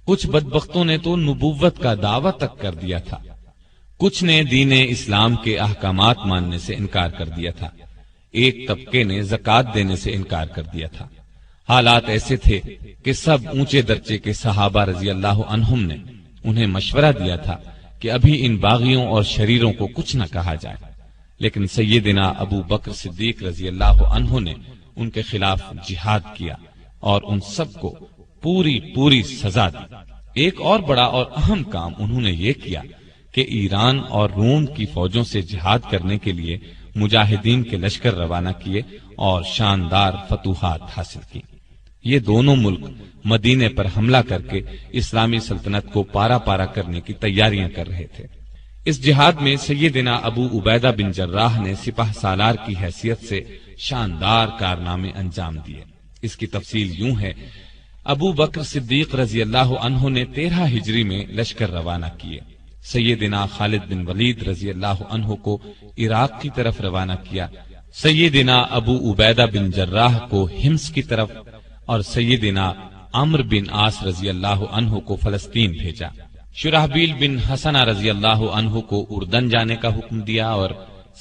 کچھ بدبختوں نے تو نبوت کا دعویٰ تک کر دیا تھا، کچھ نے دین اسلام کے احکامات ماننے سے انکار کر دیا تھا، ایک طبقے نے زکوٰۃ دینے سے انکار کر دیا تھا۔ حالات ایسے تھے کہ سب اونچے درجے کے صحابہ رضی اللہ عنہم نے انہیں مشورہ دیا تھا کہ ابھی ان باغیوں اور شریروں کو کچھ نہ کہا جائے، لیکن سیدنا ابو بکر صدیق رضی اللہ عنہ نے ان کے خلاف جہاد کیا اور ان سب کو پوری سزا دی۔ ایک اور بڑا اور اہم کام انہوں نے یہ کیا کہ ایران اور روم کی فوجوں سے جہاد کرنے کے لیے مجاہدین کے لشکر روانہ کیے اور شاندار فتوحات حاصل کی۔ یہ دونوں ملک مدینے پر حملہ کر کے اسلامی سلطنت کو پارا پارا کرنے کی تیاریاں کر رہے تھے۔ اس جہاد میں سیدنا ابو عبیدہ بن جراح نے سپہ سالار کی حیثیت سے شاندار کارنامے انجام دیے۔ اس کی تفصیل یوں ہے، ابو بکر صدیق رضی اللہ عنہ نے 13 ہجری میں لشکر روانہ کیے، سیدنا خالد بن ولید رضی اللہ عنہ کو عراق کی طرف روانہ کیا، سیدنا ابو عبیدہ بن جراح کو حمص کی طرف اور سیدنا عمرو بن عاص رضی اللہ عنہ کو فلسطین بھیجا۔ شرحبیل بن حسنہ رضی اللہ عنہ کو اردن جانے کا حکم دیا اور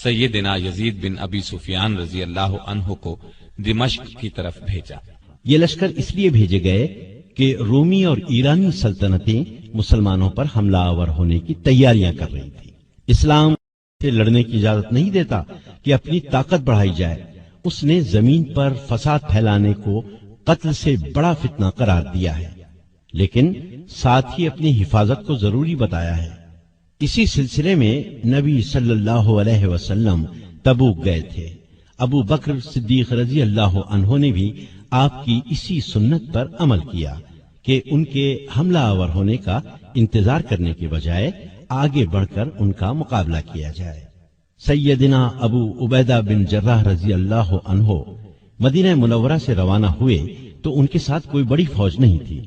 سیدنا یزید بن ابی سفیان رضی اللہ عنہ کو دمشق کی طرف بھیجا۔ یہ لشکر اس لیے بھیجے گئے کہ رومی اور ایرانی سلطنتیں مسلمانوں پر حملہ آور ہونے کی تیاریاں کر رہی تھی۔ اسلام سے لڑنے کی اجازت نہیں دیتا کہ اپنی طاقت بڑھائی جائے، اس نے زمین پر فساد پھیلانے کو قتل سے بڑا فتنہ قرار دیا ہے، لیکن ساتھ ہی اپنی حفاظت کو ضروری بتایا ہے۔ اسی سلسلے میں نبی صلی اللہ علیہ وسلم تبوک گئے تھے۔ ابو بکر صدیق رضی اللہ عنہ نے بھی آپ کی اسی سنت پر عمل کیا کہ ان کے حملہ آور ہونے کا انتظار کرنے کے بجائے آگے بڑھ کر ان کا مقابلہ کیا جائے۔ سیدنا ابو عبیدہ بن جراح رضی اللہ عنہ مدینہ منورہ سے روانہ ہوئے تو ان کے ساتھ کوئی بڑی فوج نہیں تھی،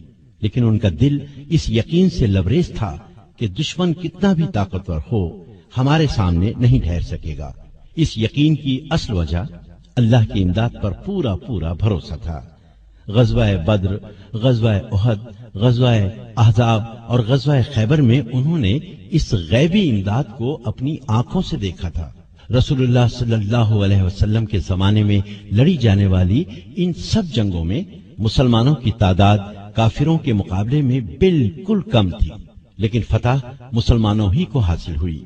لیکن ان کا دل اس یقین سے لبریز تھا کہ دشمن کتنا بھی طاقتور ہو ہمارے سامنے نہیں ٹھہر سکے گا۔ اس یقین کی اصل وجہ اللہ کی امداد پر پورا بھروسہ تھا۔ غزوہ بدر، غزوہ احد، غزوہ احزاب اور غزوہ خیبر میں انہوں نے اس غیبی امداد کو اپنی آنکھوں سے دیکھا تھا۔ رسول اللہ صلی اللہ علیہ وسلم کے زمانے میں لڑی جانے والی ان سب جنگوں میں مسلمانوں کی تعداد کافروں کے مقابلے میں بالکل کم تھی، لیکن فتح مسلمانوں ہی کو حاصل ہوئی۔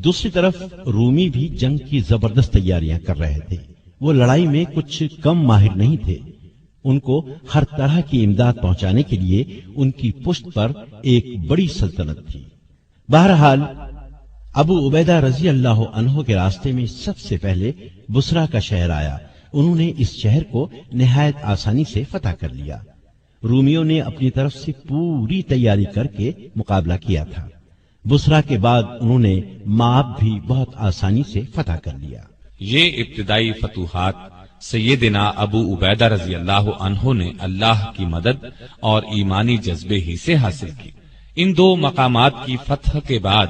دوسری طرف رومی بھی جنگ کی زبردست تیاریاں کر رہے تھے۔ وہ لڑائی میں کچھ کم ماہر نہیں تھے، ان کو ہر طرح کی امداد پہنچانے کے لیے ان کی پشت پر ایک بڑی سلطنت تھی۔ بہرحال ابو عبیدہ رضی اللہ عنہ کے راستے میں سب سے پہلے بصرہ کا شہر آیا۔ انہوں نے اس شہر کو نہایت آسانی سے فتح کر لیا۔ رومیوں نے اپنی طرف سے پوری تیاری کر کے مقابلہ کیا تھا۔ بصرہ کے بعد انہوں نے مآب بھی بہت آسانی سے فتح کر لیا۔ یہ ابتدائی فتوحات سیدنا ابو عبیدہ رضی اللہ عنہ نے اللہ کی مدد اور ایمانی جذبے ہی سے حاصل کی۔ ان دو مقامات کی فتح کے بعد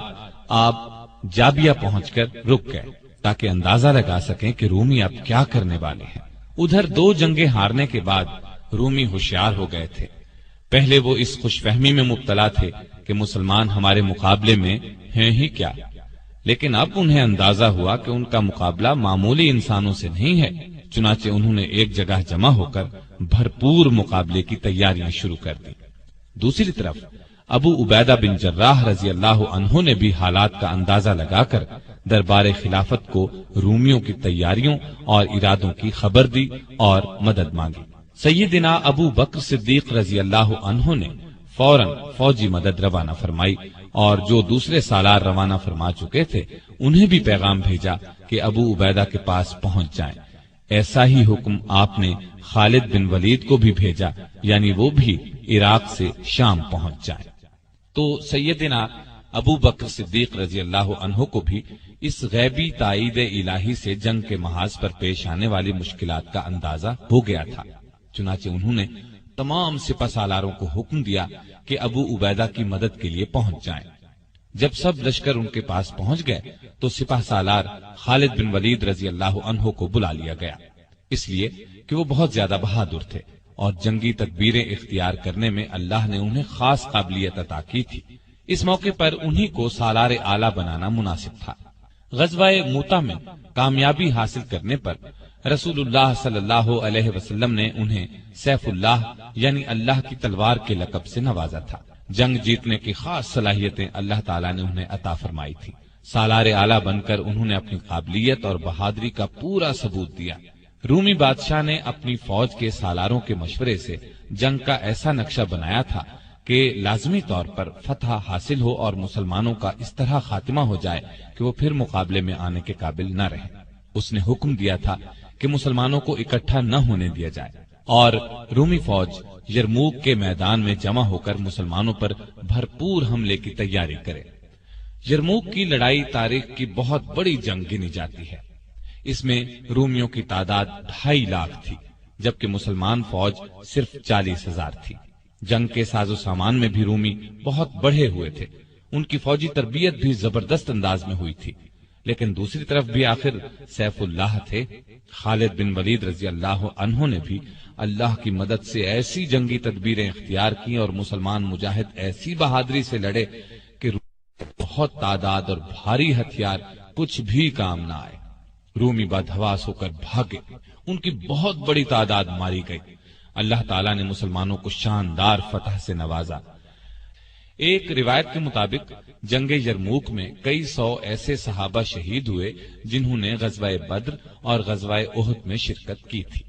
آپ جابیہ پہنچ کر رک گئے۔ تاکہ اندازہ لگا سکیں کہ رومی اب کیا کرنے والے ہیں۔ ادھر 2 جنگیں ہارنے کے بعد رومی ہوشیار ہو گئے تھے۔ پہلے وہ اس خوش فہمی میں مبتلا تھے کہ مسلمان ہمارے مقابلے میں ہیں ہی کیا، لیکن اب انہیں اندازہ ہوا کہ ان کا مقابلہ معمولی انسانوں سے نہیں ہے۔ چنانچہ انہوں نے ایک جگہ جمع ہو کر بھرپور مقابلے کی تیاریاں شروع کر دی۔ دوسری طرف ابو عبیدہ بن جراح رضی اللہ عنہ نے بھی حالات کا اندازہ لگا کر دربار خلافت کو رومیوں کی تیاریوں اور ارادوں کی خبر دی اور مدد مانگی۔ سیدنا ابو بکر صدیق رضی اللہ عنہ نے فوراً فوجی مدد روانہ فرمائی، اور جو دوسرے سالار روانہ فرما چکے تھے انہیں بھی پیغام بھیجا کہ ابو عبیدہ کے پاس پہنچ جائیں۔ ایسا ہی حکم آپ نے خالد بن ولید کو بھی بھیجا، یعنی وہ بھی عراق سے شام پہنچ جائیں۔ تو سیدنا ابو بکر صدیق رضی اللہ عنہ کو بھی اس غیبی تائید الہی سے جنگ کے محاذ پر پیش آنے والی مشکلات کا اندازہ ہو گیا تھا۔ چنانچہ انہوں نے تمام سپہ سالاروں کو حکم دیا کہ ابو عبیدہ کی مدد کے لیے پہنچ جائیں۔ جب سب لشکر ان کے پاس پہنچ گئے تو سپہ سالار خالد بن ولید رضی اللہ عنہ کو بلا لیا گیا، اس لیے کہ وہ بہت زیادہ بہادر تھے اور جنگی تدبیریں اختیار کرنے میں اللہ نے انہیں خاص قابلیت عطا کی تھی۔ اس موقع پر انہی کو سالار اعلیٰ بنانا مناسب تھا۔ غزوہ موتا میں کامیابی حاصل کرنے پر رسول اللہ صلی اللہ علیہ وسلم نے انہیں سیف اللہ یعنی اللہ کی تلوار کے لقب سے نوازا تھا۔ جنگ جیتنے کی خاص صلاحیتیں اللہ تعالیٰ نے انہیں عطا فرمائی تھی۔ سالار اعلیٰ بن کر انہوں نے اپنی قابلیت اور بہادری کا پورا ثبوت دیا۔ رومی بادشاہ نے اپنی فوج کے سالاروں کے مشورے سے جنگ کا ایسا نقشہ بنایا تھا کہ لازمی طور پر فتح حاصل ہو اور مسلمانوں کا اس طرح خاتمہ ہو جائے کہ وہ پھر مقابلے میں آنے کے قابل نہ رہیں۔ اس نے حکم دیا تھا کہ مسلمانوں کو اکٹھا نہ ہونے دیا جائے اور رومی فوج یرموک کے میدان میں جمع ہو کر مسلمانوں پر بھرپور حملے کی تیاری کرے۔ یرموک کی لڑائی تاریخ کی بہت بڑی جنگ گنی جاتی ہے۔ اس میں رومیوں کی تعداد 2.5 لاکھ تھی، جبکہ مسلمان فوج صرف 40,000 تھی۔ جنگ کے ساز و سامان میں بھی رومی بہت بڑھے ہوئے تھے، ان کی فوجی تربیت بھی زبردست انداز میں ہوئی تھی، لیکن دوسری طرف بھی آخر سیف اللہ تھے۔ خالد بن ولید رضی اللہ عنہ نے بھی اللہ کی مدد سے ایسی جنگی تدبیریں اختیار کی اور مسلمان مجاہد ایسی بہادری سے لڑے کہ بہت تعداد اور بھاری ہتھیار کچھ بھی کام نہ آئے۔ رومی بدحواس ہو کر بھاگے، ان کی بہت بڑی تعداد ماری گئی۔ اللہ تعالیٰ نے مسلمانوں کو شاندار فتح سے نوازا۔ ایک روایت کے مطابق جنگ یرموک میں کئی 100 ایسے صحابہ شہید ہوئے جنہوں نے غزوہ بدر اور غزوہ احد میں شرکت کی تھی۔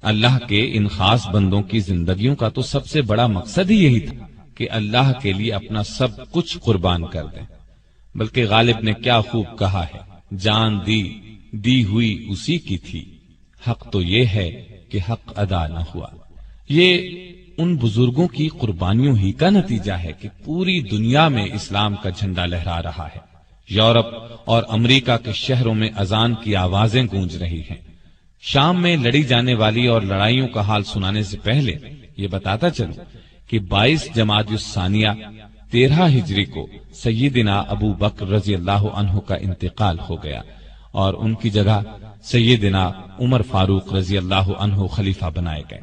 اللہ کے ان خاص بندوں کی زندگیوں کا تو سب سے بڑا مقصد ہی یہی تھا کہ اللہ کے لیے اپنا سب کچھ قربان کر دیں۔ بلکہ غالب نے کیا خوب کہا ہے، جان دی ہوئی اسی کی تھی، حق تو یہ ہے کہ حق ادا نہ ہوا۔ یہ ان بزرگوں کی قربانیوں ہی کا نتیجہ ہے کہ پوری دنیا میں اسلام کا جھنڈا لہرا رہا ہے۔ یورپ اور امریکہ کے شہروں میں اذان کی آوازیں گونج رہی ہیں۔ شام میں لڑی جانے والی اور لڑائیوں کا حال سنانے سے پہلے یہ بتاتا چلوں کہ 22 جمادی الثانیہ 13 ہجری کو سیدنا ابو بکر رضی اللہ عنہ کا انتقال ہو گیا اور ان کی جگہ سیدنا عمر فاروق رضی اللہ عنہ خلیفہ بنائے گئے۔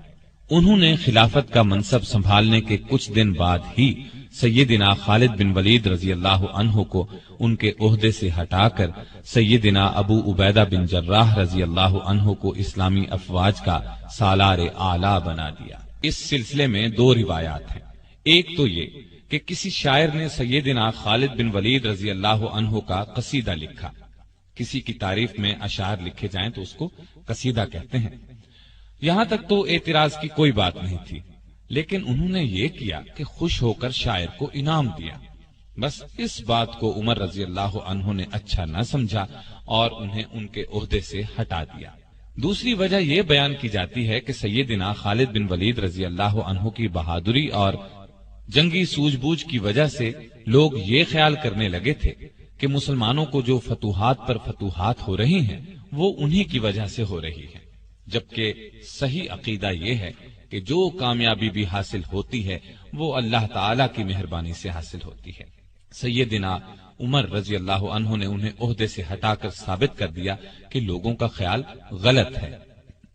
انہوں نے خلافت کا منصب سنبھالنے کے کچھ دن بعد ہی سیدنا خالد بن ولید رضی اللہ عنہ کو ان کے عہدے سے ہٹا کر سیدنا ابو عبیدہ بن جراح رضی اللہ عنہ کو اسلامی افواج کا سالار اعلیٰ بنا دیا۔ اس سلسلے میں 2 روایات ہیں۔ ایک تو یہ کہ کسی شاعر نے سیدنا خالد بن ولید رضی اللہ عنہ کا قصیدہ لکھا۔ کسی کی تعریف میں اشعار لکھے جائیں تو اس کو قصیدہ کہتے ہیں۔ یہاں تک تو اعتراض کی کوئی بات نہیں تھی، لیکن انہوں نے یہ کیا کہ خوش ہو کر شاعر کو انعام دیا۔ بس اس بات کو عمر رضی اللہ عنہ نے اچھا نہ سمجھا اور انہیں ان کے عہدے سے ہٹا دیا۔ دوسری وجہ یہ بیان کی جاتی ہے کہ سیدنا خالد بن ولید رضی اللہ عنہ کی بہادری اور جنگی سوجھ بوجھ کی وجہ سے لوگ یہ خیال کرنے لگے تھے کہ مسلمانوں کو جو فتوحات پر فتوحات ہو رہی ہیں وہ انہی کی وجہ سے ہو رہی ہیں، جبکہ صحیح عقیدہ یہ ہے کہ جو کامیابی بھی حاصل ہوتی ہے وہ اللہ تعالی کی مہربانی سے حاصل ہوتی ہے۔ سیدنا عمر رضی اللہ عنہ نے انہیں عہدے سے ہٹا کر ثابت کر دیا کہ لوگوں کا خیال غلط ہے۔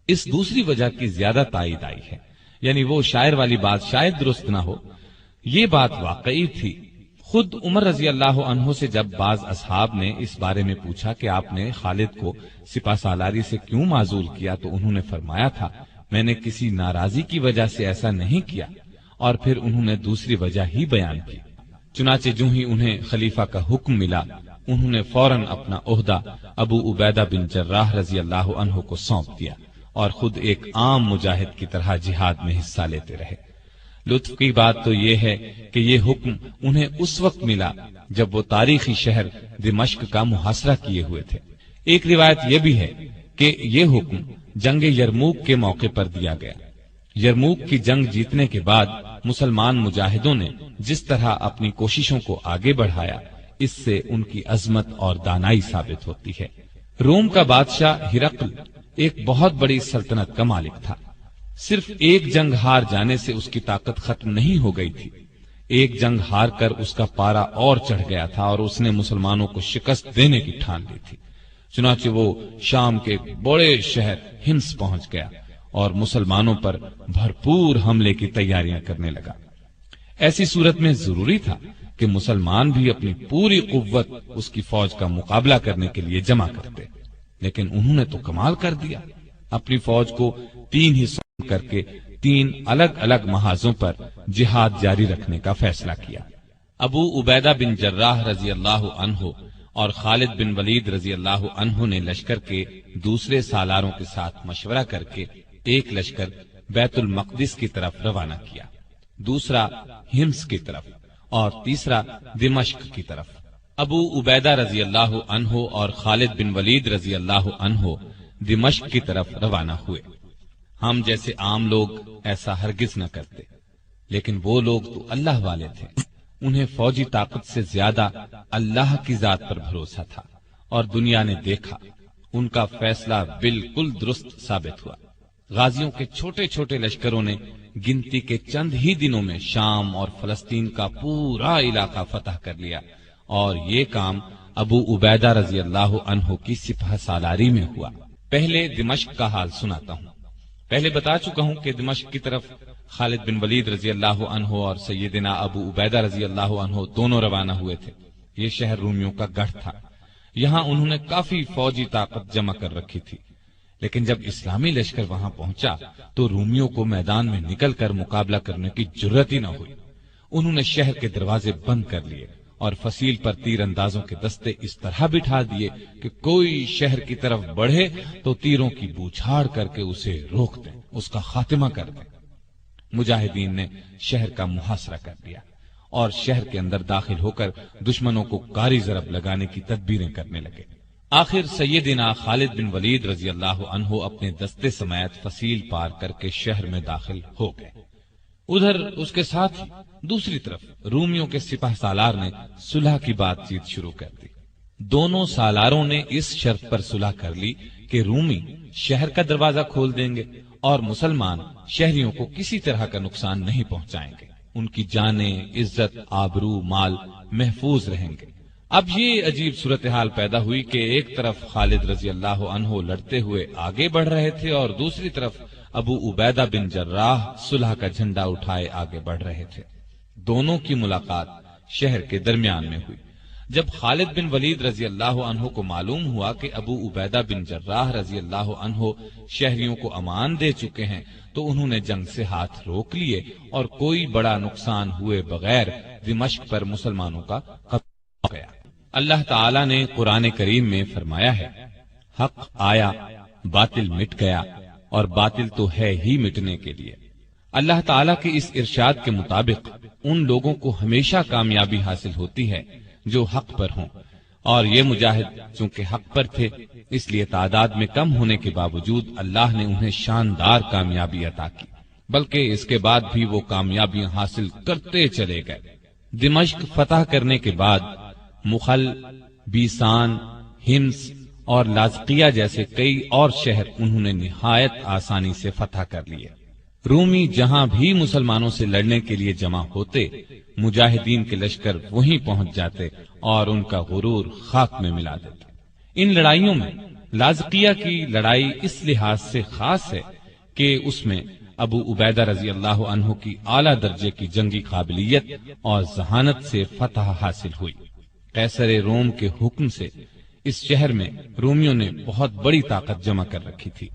اس دوسری وجہ کی زیادہ تائید آئی ہے، یعنی وہ شاعر والی بات شاید درست نہ ہو، یہ بات واقعی تھی۔ خود عمر رضی اللہ عنہ سے جب بعض اصحاب نے اس بارے میں پوچھا کہ آپ نے خالد کو سپہ سالاری سے کیوں معزول کیا تو انہوں نے فرمایا تھا، میں نے کسی ناراضی کی وجہ سے ایسا نہیں کیا، اور پھر انہوں نے دوسری وجہ ہی بیان کی۔ چنانچہ جو ہی انہیں خلیفہ کا حکم ملا، انہوں نے فوراً اپنا عہدہ ابو عبیدہ بن جراح رضی اللہ عنہ کو سونپ دیا اور خود ایک عام مجاہد کی طرح جہاد میں حصہ لیتے رہے۔ لطف کی بات تو یہ ہے کہ یہ حکم انہیں اس وقت ملا جب وہ تاریخی شہر دمشق کا محاصرہ کیے ہوئے تھے۔ ایک روایت یہ بھی ہے کہ یہ حکم جنگ یرموک کے موقع پر دیا گیا۔ یرموک کی جنگ جیتنے کے بعد مسلمان مجاہدوں نے جس طرح اپنی کوششوں کو آگے بڑھایا، اس سے ان کی عظمت اور دانائی ثابت ہوتی ہے۔ روم کا بادشاہ ہرقل ایک بہت بڑی سلطنت کا مالک تھا۔ صرف ایک جنگ ہار جانے سے اس کی طاقت ختم نہیں ہو گئی تھی، ایک جنگ ہار کر اس کا پارا اور چڑھ گیا تھا اور اس نے مسلمانوں کو شکست دینے کی ٹھان لی تھی۔ چنانچہ وہ شام کے بڑے شہر ہمس پہنچ گیا اور مسلمانوں پر بھرپور حملے کی تیاریاں کرنے لگا۔ ایسی صورت میں ضروری تھا کہ مسلمان بھی اپنی پوری قوت اس کی فوج کا مقابلہ کرنے کے لیے جمع کرتے، لیکن انہوں نے تو کمال کر دیا، اپنی فوج کو 3 حصوں کر کے 3 الگ الگ محاذوں پر جہاد جاری رکھنے کا فیصلہ کیا۔ ابو عبیدہ بن جراح رضی اللہ عنہ اور خالد بن ولید رضی اللہ عنہ نے لشکر کے دوسرے سالاروں کے ساتھ مشورہ کر کے ایک لشکر بیت المقدس کی طرف روانہ کیا، دوسرا ہمس کی طرف اور تیسرا دمشق کی طرف۔ ابو عبیدہ رضی اللہ عنہ اور خالد بن ولید رضی اللہ عنہ دمشق کی طرف روانہ ہوئے۔ ہم جیسے عام لوگ ایسا ہرگز نہ کرتے، لیکن وہ لوگ تو اللہ والے تھے، انہیں فوجی طاقت سے زیادہ اللہ کی ذات پر بھروسہ تھا، اور دنیا نے دیکھا ان کا فیصلہ بالکل درست ثابت ہوا۔ غازیوں کے چھوٹے چھوٹے لشکروں نے گنتی کے چند ہی دنوں میں شام اور فلسطین کا پورا علاقہ فتح کر لیا، اور یہ کام ابو عبیدہ رضی اللہ عنہ کی سپہ سالاری میں ہوا۔ پہلے دمشق کا حال سناتا ہوں۔ پہلے بتا چکا ہوں کہ دمشق کی طرف خالد بن ولید رضی اللہ عنہ اور سیدنا ابو عبیدہ رضی اللہ عنہ دونوں روانہ ہوئے تھے۔ یہ شہر رومیوں کا گڑھ تھا، یہاں انہوں نے کافی فوجی طاقت جمع کر رکھی تھی، لیکن جب اسلامی لشکر وہاں پہنچا تو رومیوں کو میدان میں نکل کر مقابلہ کرنے کی جرت ہی نہ ہوئی۔ انہوں نے شہر کے دروازے بند کر لیے اور فصیل پر تیر اندازوں کے دستے اس طرح بٹھا دیے کہ کوئی شہر کی طرف بڑھے تو تیروں کی بوچھاڑ کر کے اسے روک دیں، اس کا خاتمہ کر دیں۔ مجاہدین نے شہر کا محاصرہ کر دیا اور شہر کے اندر داخل ہو کر دشمنوں کو کاری ضرب لگانے کی تدبیریں کرنے لگے۔ آخر سیدنا خالد بن ولید رضی اللہ عنہ اپنے دستے سمیت فصیل پار کر کے شہر میں داخل ہو گئے۔ ادھر اس کے ساتھ دوسری طرف رومیوں کے سپہ سالار نے صلح کی بات چیت شروع کر دی۔ دونوں سالاروں نے اس شرط پر صلح کر لی کہ رومی شہر کا دروازہ کھول دیں گے اور مسلمان شہریوں کو کسی طرح کا نقصان نہیں پہنچائیں گے، ان کی جانیں، عزت، آبرو، مال محفوظ رہیں گے۔ اب یہ عجیب صورتحال پیدا ہوئی کہ ایک طرف خالد رضی اللہ عنہ لڑتے ہوئے آگے بڑھ رہے تھے اور دوسری طرف ابو عبیدہ بن جراح صلح کا جھنڈا اٹھائے آگے بڑھ رہے تھے۔ دونوں کی ملاقات شہر کے درمیان میں ہوئی۔ جب خالد بن ولید رضی اللہ عنہ کو معلوم ہوا کہ ابو عبیدہ بن جراح رضی اللہ عنہ شہریوں کو امان دے چکے ہیں تو انہوں نے جنگ سے ہاتھ روک لیے اور کوئی بڑا نقصان ہوئے بغیر دمشق پر مسلمانوں کا قبضہ ہو گیا۔ اللہ تعالی نے قرآن کریم میں فرمایا ہے، حق آیا، باطل مٹ گیا، اور باطل تو ہے ہی مٹنے کے لیے۔ اللہ تعالیٰ کے اس ارشاد کے مطابق ان لوگوں کو ہمیشہ کامیابی حاصل ہوتی ہے جو حق پر ہوں، اور یہ مجاہد چونکہ حق پر تھے اس لیے تعداد میں کم ہونے کے باوجود اللہ نے انہیں شاندار کامیابی عطا کی، بلکہ اس کے بعد بھی وہ کامیابیاں حاصل کرتے چلے گئے۔ دمشق فتح کرنے کے بعد مخل، بیسان، ہمس اور لازقیہ جیسے کئی اور شہر انہوں نے نہایت آسانی سے فتح کر لیے۔ رومی جہاں بھی مسلمانوں سے لڑنے کے لیے جمع ہوتے، مجاہدین کے لشکر وہیں پہنچ جاتے اور ان کا غرور خاک میں ملا دیتے۔ ان لڑائیوں میں لاذقیہ کی لڑائی اس لحاظ سے خاص ہے کہ اس میں ابو عبیدہ رضی اللہ عنہ کی اعلیٰ درجے کی جنگی قابلیت اور ذہانت سے فتح حاصل ہوئی۔ قیصر روم کے حکم سے اس شہر میں رومیوں نے بہت بڑی طاقت جمع کر رکھی تھی۔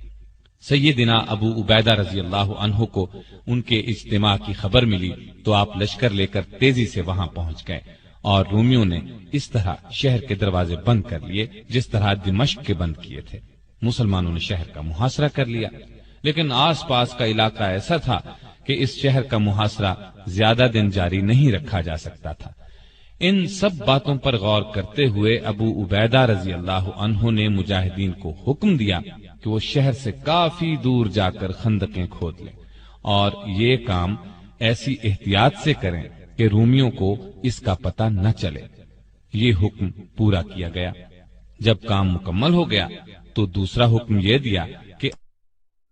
سیدنا ابو عبیدہ رضی اللہ عنہ کو ان کے اجتماع کی خبر ملی تو آپ لشکر لے کر تیزی سے وہاں پہنچ گئے اور رومیوں نے اس طرح شہر کے دروازے بند کر لیے جس طرح دمشق کے بند کیے تھے۔ مسلمانوں نے شہر کا محاصرہ کر لیا، لیکن آس پاس کا علاقہ ایسا تھا کہ اس شہر کا محاصرہ زیادہ دن جاری نہیں رکھا جا سکتا تھا۔ ان سب باتوں پر غور کرتے ہوئے ابو عبیدہ رضی اللہ عنہ نے مجاہدین کو حکم دیا کہ وہ شہر سے کافی دور جا کر خندقیں کھود لیں اور یہ کام ایسی احتیاط سے کریں کہ رومیوں کو اس کا پتہ نہ چلے۔ یہ حکم پورا کیا گیا۔ جب کام مکمل ہو گیا تو دوسرا حکم یہ دیا کہ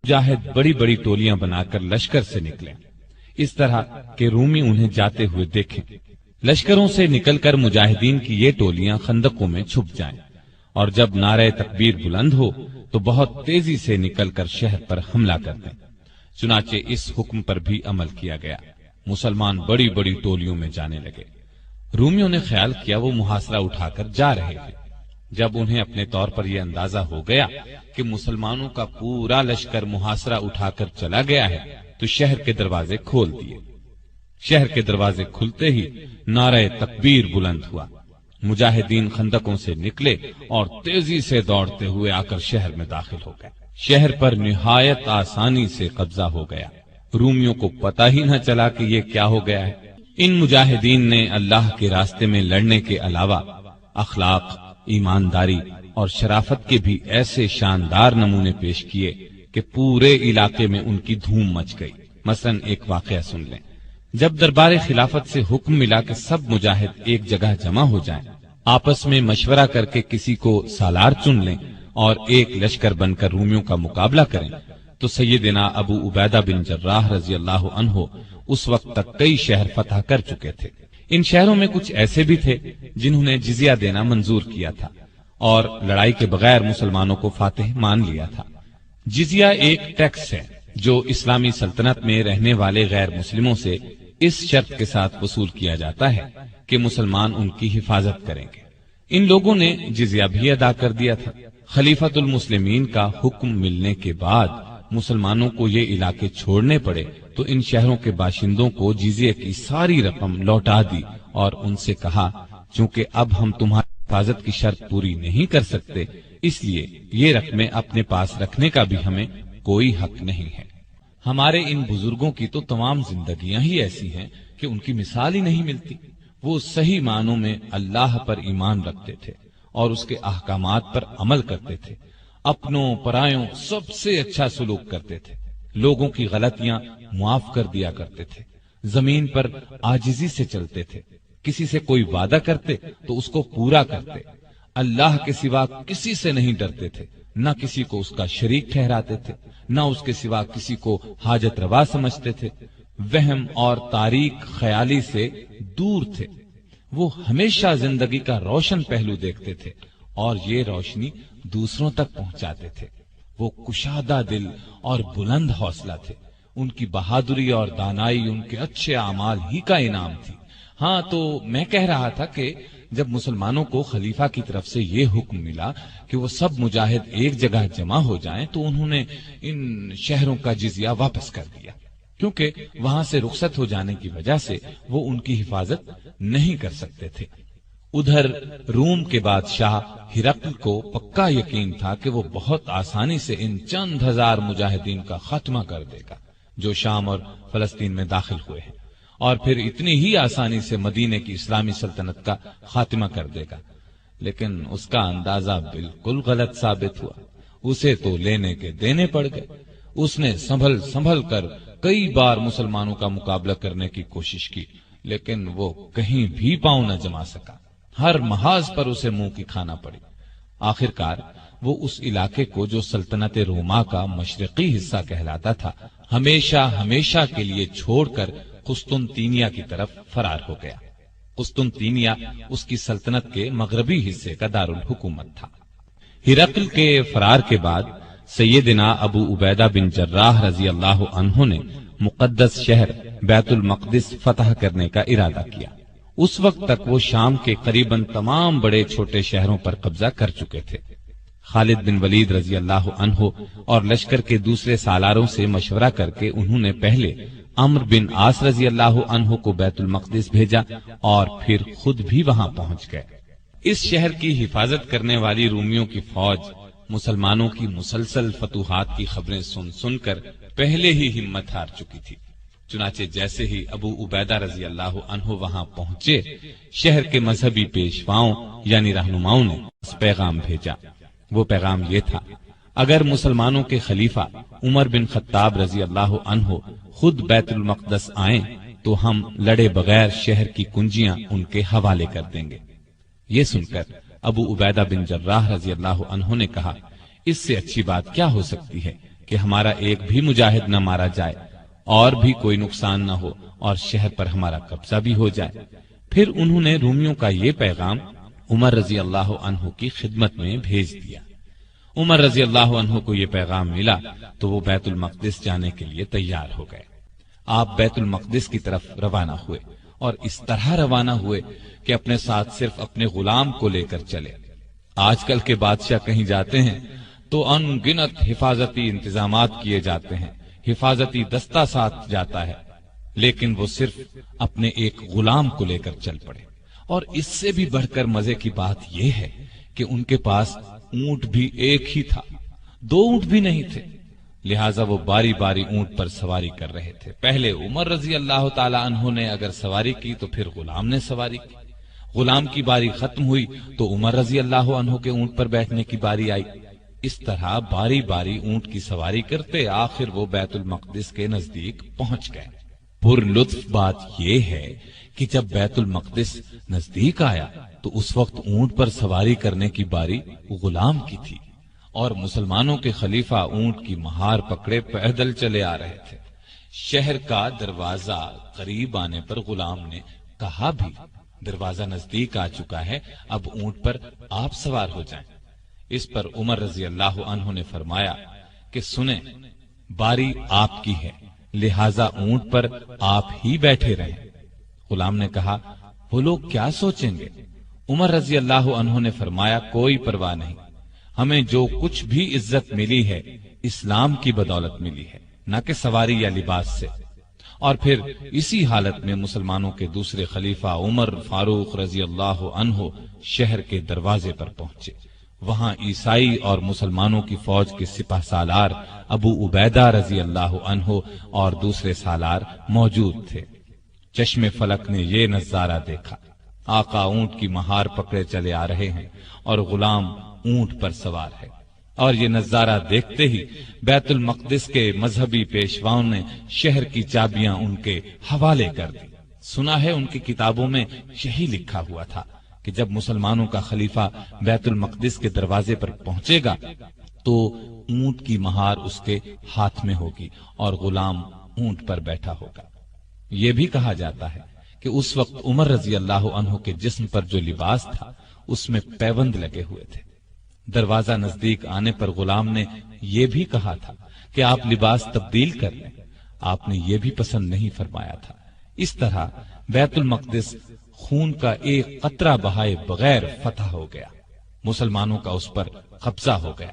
مجاہد بڑی بڑی ٹولیاں بنا کر لشکر سے نکلیں، اس طرح کہ رومی انہیں جاتے ہوئے دیکھیں۔ لشکروں سے نکل کر مجاہدین کی یہ ٹولیاں خندقوں میں چھپ جائیں اور جب نعرہ تکبیر بلند ہو تو بہت تیزی سے نکل کر شہر پر حملہ کر دیں۔ چنانچہ اس حکم پر بھی عمل کیا گیا۔ مسلمان بڑی بڑی ٹولیوں میں جانے لگے۔ رومیوں نے خیال کیا وہ محاصرہ اٹھا کر جا رہے ہیں۔ جب انہیں اپنے طور پر یہ اندازہ ہو گیا کہ مسلمانوں کا پورا لشکر محاصرہ اٹھا کر چلا گیا ہے تو شہر کے دروازے کھول دیے۔ شہر کے دروازے کھلتے ہی نعرہ تکبیر بلند ہوا۔ مجاہدین خندقوں سے نکلے اور تیزی سے دوڑتے ہوئے آ کر شہر میں داخل ہو گئے۔ شہر پر نہایت آسانی سے قبضہ ہو گیا۔ رومیوں کو پتہ ہی نہ چلا کہ یہ کیا ہو گیا ہے۔ ان مجاہدین نے اللہ کے راستے میں لڑنے کے علاوہ اخلاق، ایمانداری اور شرافت کے بھی ایسے شاندار نمونے پیش کیے کہ پورے علاقے میں ان کی دھوم مچ گئی۔ مثلا ایک واقعہ سن لیں۔ جب دربار خلافت سے حکم ملا کہ سب مجاہد ایک جگہ جمع ہو جائیں، آپس میں مشورہ کر کے کسی کو سالار چن لیں اور ایک لشکر بن کر رومیوں کا مقابلہ کریں، تو سیدنا ابو عبیدہ بن جراح رضی اللہ عنہ اس وقت تک کئی شہر فتح کر چکے تھے۔ ان شہروں میں کچھ ایسے بھی تھے جنہوں نے جزیہ دینا منظور کیا تھا اور لڑائی کے بغیر مسلمانوں کو فاتح مان لیا تھا۔ جزیہ ایک ٹیکس ہے جو اسلامی سلطنت میں رہنے والے غیر مسلموں سے اس شرط کے ساتھ وصول کیا جاتا ہے کہ مسلمان ان کی حفاظت کریں گے۔ ان لوگوں نے جزیہ بھی ادا کر دیا تھا۔ خلیفۃ المسلمین کا حکم ملنے کے بعد مسلمانوں کو یہ علاقے چھوڑنے پڑے تو ان شہروں کے باشندوں کو جزیے کی ساری رقم لوٹا دی اور ان سے کہا چونکہ اب ہم تمہاری حفاظت کی شرط پوری نہیں کر سکتے اس لیے یہ رقمیں اپنے پاس رکھنے کا بھی ہمیں کوئی حق نہیں ہے۔ ہمارے ان بزرگوں کی تو تمام زندگیاں ہی ایسی ہیں کہ ان کی مثال ہی نہیں ملتی۔ وہ صحیح معنوں میں اللہ پر ایمان رکھتے تھے اور اس کے احکامات پر عمل کرتے تھے، اپنوں پرایوں سب سے اچھا سلوک کرتے تھے، لوگوں کی غلطیاں معاف کر دیا کرتے تھے، زمین پر عاجزی سے چلتے تھے، کسی سے کوئی وعدہ کرتے تو اس کو پورا کرتے، اللہ کے سوا کسی سے نہیں ڈرتے تھے، نہ کسی کو اس کا شریک ٹھہراتے تھے، نہ اس کے سوا کسی کو حاجت روا سمجھتے تھے، وہم اور تاریک خیالی سے دور تھے۔ وہ ہمیشہ زندگی کا روشن پہلو دیکھتے تھے اور یہ روشنی دوسروں تک پہنچاتے تھے۔ وہ کشادہ دل اور بلند حوصلہ تھے۔ ان کی بہادری اور دانائی ان کے اچھے اعمال ہی کا انعام تھی۔ ہاں تو میں کہہ رہا تھا کہ جب مسلمانوں کو خلیفہ کی طرف سے یہ حکم ملا کہ وہ سب مجاہد ایک جگہ جمع ہو جائیں تو انہوں نے ان شہروں کا جزیہ واپس کر دیا، کیونکہ وہاں سے رخصت ہو جانے کی وجہ سے وہ ان کی حفاظت نہیں کر سکتے تھے۔ ادھر روم کے بادشاہ ہرقل کو پکا یقین تھا کہ وہ بہت آسانی سے ان چند ہزار مجاہدین کا خاتمہ کر دے گا جو شام اور فلسطین میں داخل ہوئے ہیں، اور پھر اتنی ہی آسانی سے مدینے کی اسلامی سلطنت کا خاتمہ کر دے گا۔ لیکن اس کا اندازہ بالکل غلط ثابت ہوا۔ اسے تو لینے کے دینے پڑ گئے۔ اس نے سنبھل کر کئی بار مسلمانوں کا مقابلہ کرنے کی کوشش کی، لیکن وہ کہیں بھی پاؤں نہ جما سکا۔ ہر محاذ پر اسے منہ کی کھانا پڑی۔ آخرکار وہ اس علاقے کو جو سلطنت روما کا مشرقی حصہ کہلاتا تھا ہمیشہ ہمیشہ کے لیے چھوڑ کر قسطنطینیہ کی طرف فرار ہو گیا۔ قسطنطینیہ اس کی سلطنت کے مغربی حصے کا دارالحکومت تھا۔ ہرقل کے فرار کے بعد سیدنا ابو عبیدہ بن جراح رضی اللہ عنہ نے مقدس شہر بیت المقدس فتح کرنے کا ارادہ کیا۔ اس وقت تک وہ شام کے قریباً تمام بڑے چھوٹے شہروں پر قبضہ کر چکے تھے۔ خالد بن ولید رضی اللہ عنہ اور لشکر کے دوسرے سالاروں سے مشورہ کر کے انہوں نے پہلے عمرو بن عاص رضی اللہ عنہ کو بیت المقدس بھیجا اور پھر خود بھی وہاں پہنچ گئے۔ اس شہر کی حفاظت کرنے والی رومیوں کی فوج مسلمانوں کی مسلسل فتوحات کی خبریں سن سن کر پہلے ہی ہمت ہار چکی تھی۔ چنانچہ جیسے ہی ابو عبیدہ رضی اللہ عنہ وہاں پہنچے، شہر کے مذہبی پیشواؤں یعنی رہنماؤں نے پیغام بھیجا۔ وہ پیغام یہ تھا، اگر مسلمانوں کے خلیفہ عمر بن خطاب رضی اللہ عنہ خود بیت المقدس آئیں تو ہم لڑے بغیر شہر کی کنجیاں ان کے حوالے کر دیں گے۔ یہ سن کر ابو عبیدہ بن جراح رضی اللہ عنہ نے کہا، اس سے اچھی بات کیا ہو سکتی ہے کہ ہمارا ایک بھی مجاہد نہ مارا جائے اور بھی کوئی نقصان نہ ہو اور شہر پر ہمارا قبضہ بھی ہو جائے۔ پھر انہوں نے رومیوں کا یہ پیغام عمر رضی اللہ عنہ کی خدمت میں بھیج دیا۔ عمر رضی اللہ عنہ کو یہ پیغام ملا تو وہ بیت المقدس جانے کے لیے تیار ہو گئے۔ آپ بیت المقدس کی طرف روانہ ہوئے اور اس طرح روانہ ہوئے کہ اپنے ساتھ صرف اپنے غلام کو لے کر چلے۔ آج کل کے بادشاہ کہیں جاتے ہیں تو ان گنت حفاظتی انتظامات کیے جاتے ہیں، حفاظتی دستہ ساتھ جاتا ہے، لیکن وہ صرف اپنے ایک غلام کو لے کر چل پڑے۔ اور اس سے بھی بڑھ کر مزے کی بات یہ ہے کہ ان کے پاس اونٹ بھی ایک ہی تھا، دو اونٹ بھی نہیں تھے، لہٰذا وہ باری باری اونٹ پر سواری کر رہے تھے۔ پہلے عمر رضی اللہ تعالی عنہ نے اگر سواری کی تو پھر غلام نے سواری کی، غلام کی باری ختم ہوئی تو عمر رضی اللہ عنہ کے اونٹ پر بیٹھنے کی باری آئی۔ اس طرح باری باری اونٹ کی سواری کرتے آخر وہ بیت المقدس کے نزدیک پہنچ گئے۔ پر لطف بات یہ ہے کہ جب بیت المقدس نزدیک آیا تو اس وقت اونٹ پر سواری کرنے کی باری غلام کی تھی اور مسلمانوں کے خلیفہ اونٹ کی مہار پکڑے پیدل چلے آ رہے تھے۔ شہر کا دروازہ قریب آنے پر غلام نے کہا بھی، دروازہ نزدیک آ چکا ہے، اب اونٹ پر آپ سوار ہو جائیں۔ اس پر عمر رضی اللہ عنہ نے فرمایا کہ سنیں، باری آپ کی ہے، لہذا اونٹ پر آپ ہی بیٹھے رہیں۔ غلام نے کہا، وہ لوگ کیا سوچیں گے؟ عمر رضی اللہ عنہ نے فرمایا، کوئی پرواہ نہیں، ہمیں جو کچھ بھی عزت ملی ہے اسلام کی بدولت ملی ہے، نہ کہ سواری یا لباس سے۔ اور پھر اسی حالت میں مسلمانوں کے دوسرے خلیفہ عمر فاروق رضی اللہ عنہ شہر کے دروازے پر پہنچے۔ وہاں عیسائی اور مسلمانوں کی فوج کے سپہ سالار ابو عبیدہ رضی اللہ عنہ اور دوسرے سالار موجود تھے۔ چشم فلک نے یہ نظارہ دیکھا، آقا اونٹ کی مہار پکڑے چلے آ رہے ہیں اور غلام اونٹ پر سوار ہے۔ اور یہ نظارہ دیکھتے ہی بیت المقدس کے مذہبی پیشواؤں نے شہر کی چابیاں ان کے حوالے کر دی۔ سنا ہے ان کی کتابوں میں یہی لکھا ہوا تھا کہ جب مسلمانوں کا خلیفہ بیت المقدس کے دروازے پر پہنچے گا تو اونٹ کی مہار اس کے ہاتھ میں ہوگی اور غلام اونٹ پر بیٹھا ہوگا۔ یہ بھی کہا جاتا ہے کہ اس وقت عمر رضی اللہ عنہ کے جسم پر جو لباس تھا اس میں پیوند لگے ہوئے تھے۔ دروازہ نزدیک آنے پر غلام نے یہ بھی کہا تھا کہ آپ لباس تبدیل کر لیں، آپ نے یہ بھی پسند نہیں فرمایا تھا۔ اس طرح بیت المقدس خون کا ایک قطرہ بہائے بغیر فتح ہو گیا، مسلمانوں کا اس پر قبضہ ہو گیا۔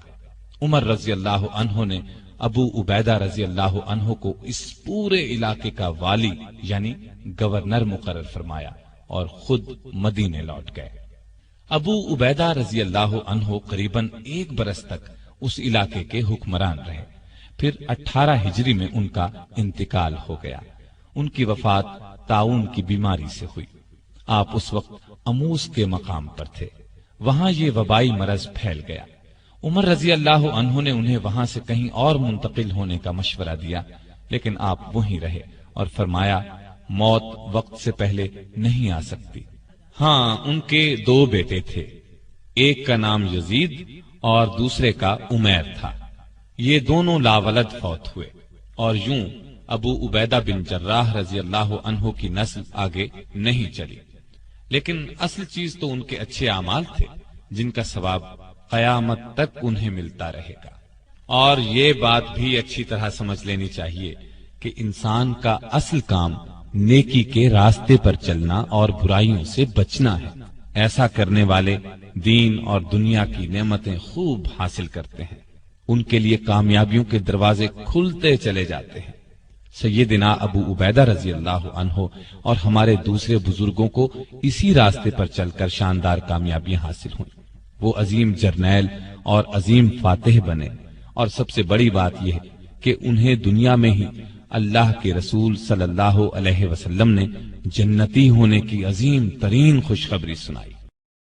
عمر رضی اللہ عنہ نے ابو عبیدہ رضی اللہ عنہ کو اس پورے علاقے کا والی یعنی گورنر مقرر فرمایا اور خود مدینے لوٹ گئے۔ ابو عبیدہ رضی اللہ عنہ قریباً 1 برس تک اس علاقے کے حکمران رہے۔ پھر 18 ہجری میں ان کا انتقال ہو گیا۔ ان کی وفات طاعون کی بیماری سے ہوئی۔ آپ اس وقت اموس کے مقام پر تھے، وہاں یہ وبائی مرض پھیل گیا۔ عمر رضی اللہ عنہ نے انہیں وہاں سے کہیں اور منتقل ہونے کا مشورہ دیا، لیکن آپ وہیں رہے اور فرمایا موت وقت سے پہلے نہیں آ سکتی۔ ہاں، ان کے 2 بیٹے تھے، ایک کا نام یزید اور دوسرے کا عمیر تھا۔ یہ دونوں لاولد فوت ہوئے، اور یوں ابو عبیدہ بن جراح رضی اللہ عنہ کی نسل آگے نہیں چلی۔ لیکن اصل چیز تو ان کے اچھے اعمال تھے، جن کا ثواب قیامت تک انہیں ملتا رہے گا۔ اور یہ بات بھی اچھی طرح سمجھ لینی چاہیے کہ انسان کا اصل کام نیکی کے راستے پر چلنا اور برائیوں سے بچنا ہے۔ ایسا کرنے والے دین اور دنیا کی نعمتیں خوب حاصل کرتے ہیں، ان کے لیے کامیابیوں کے دروازے کھلتے چلے جاتے ہیں۔ سیدنا ابو عبیدہ رضی اللہ عنہ اور ہمارے دوسرے بزرگوں کو اسی راستے پر چل کر شاندار کامیابیاں حاصل ہوئیں۔ وہ عظیم جرنیل اور عظیم فاتح بنے، اور سب سے بڑی بات یہ ہے کہ انہیں دنیا میں ہی اللہ کے رسول صلی اللہ علیہ وسلم نے جنتی ہونے کی عظیم ترین خوشخبری سنائی۔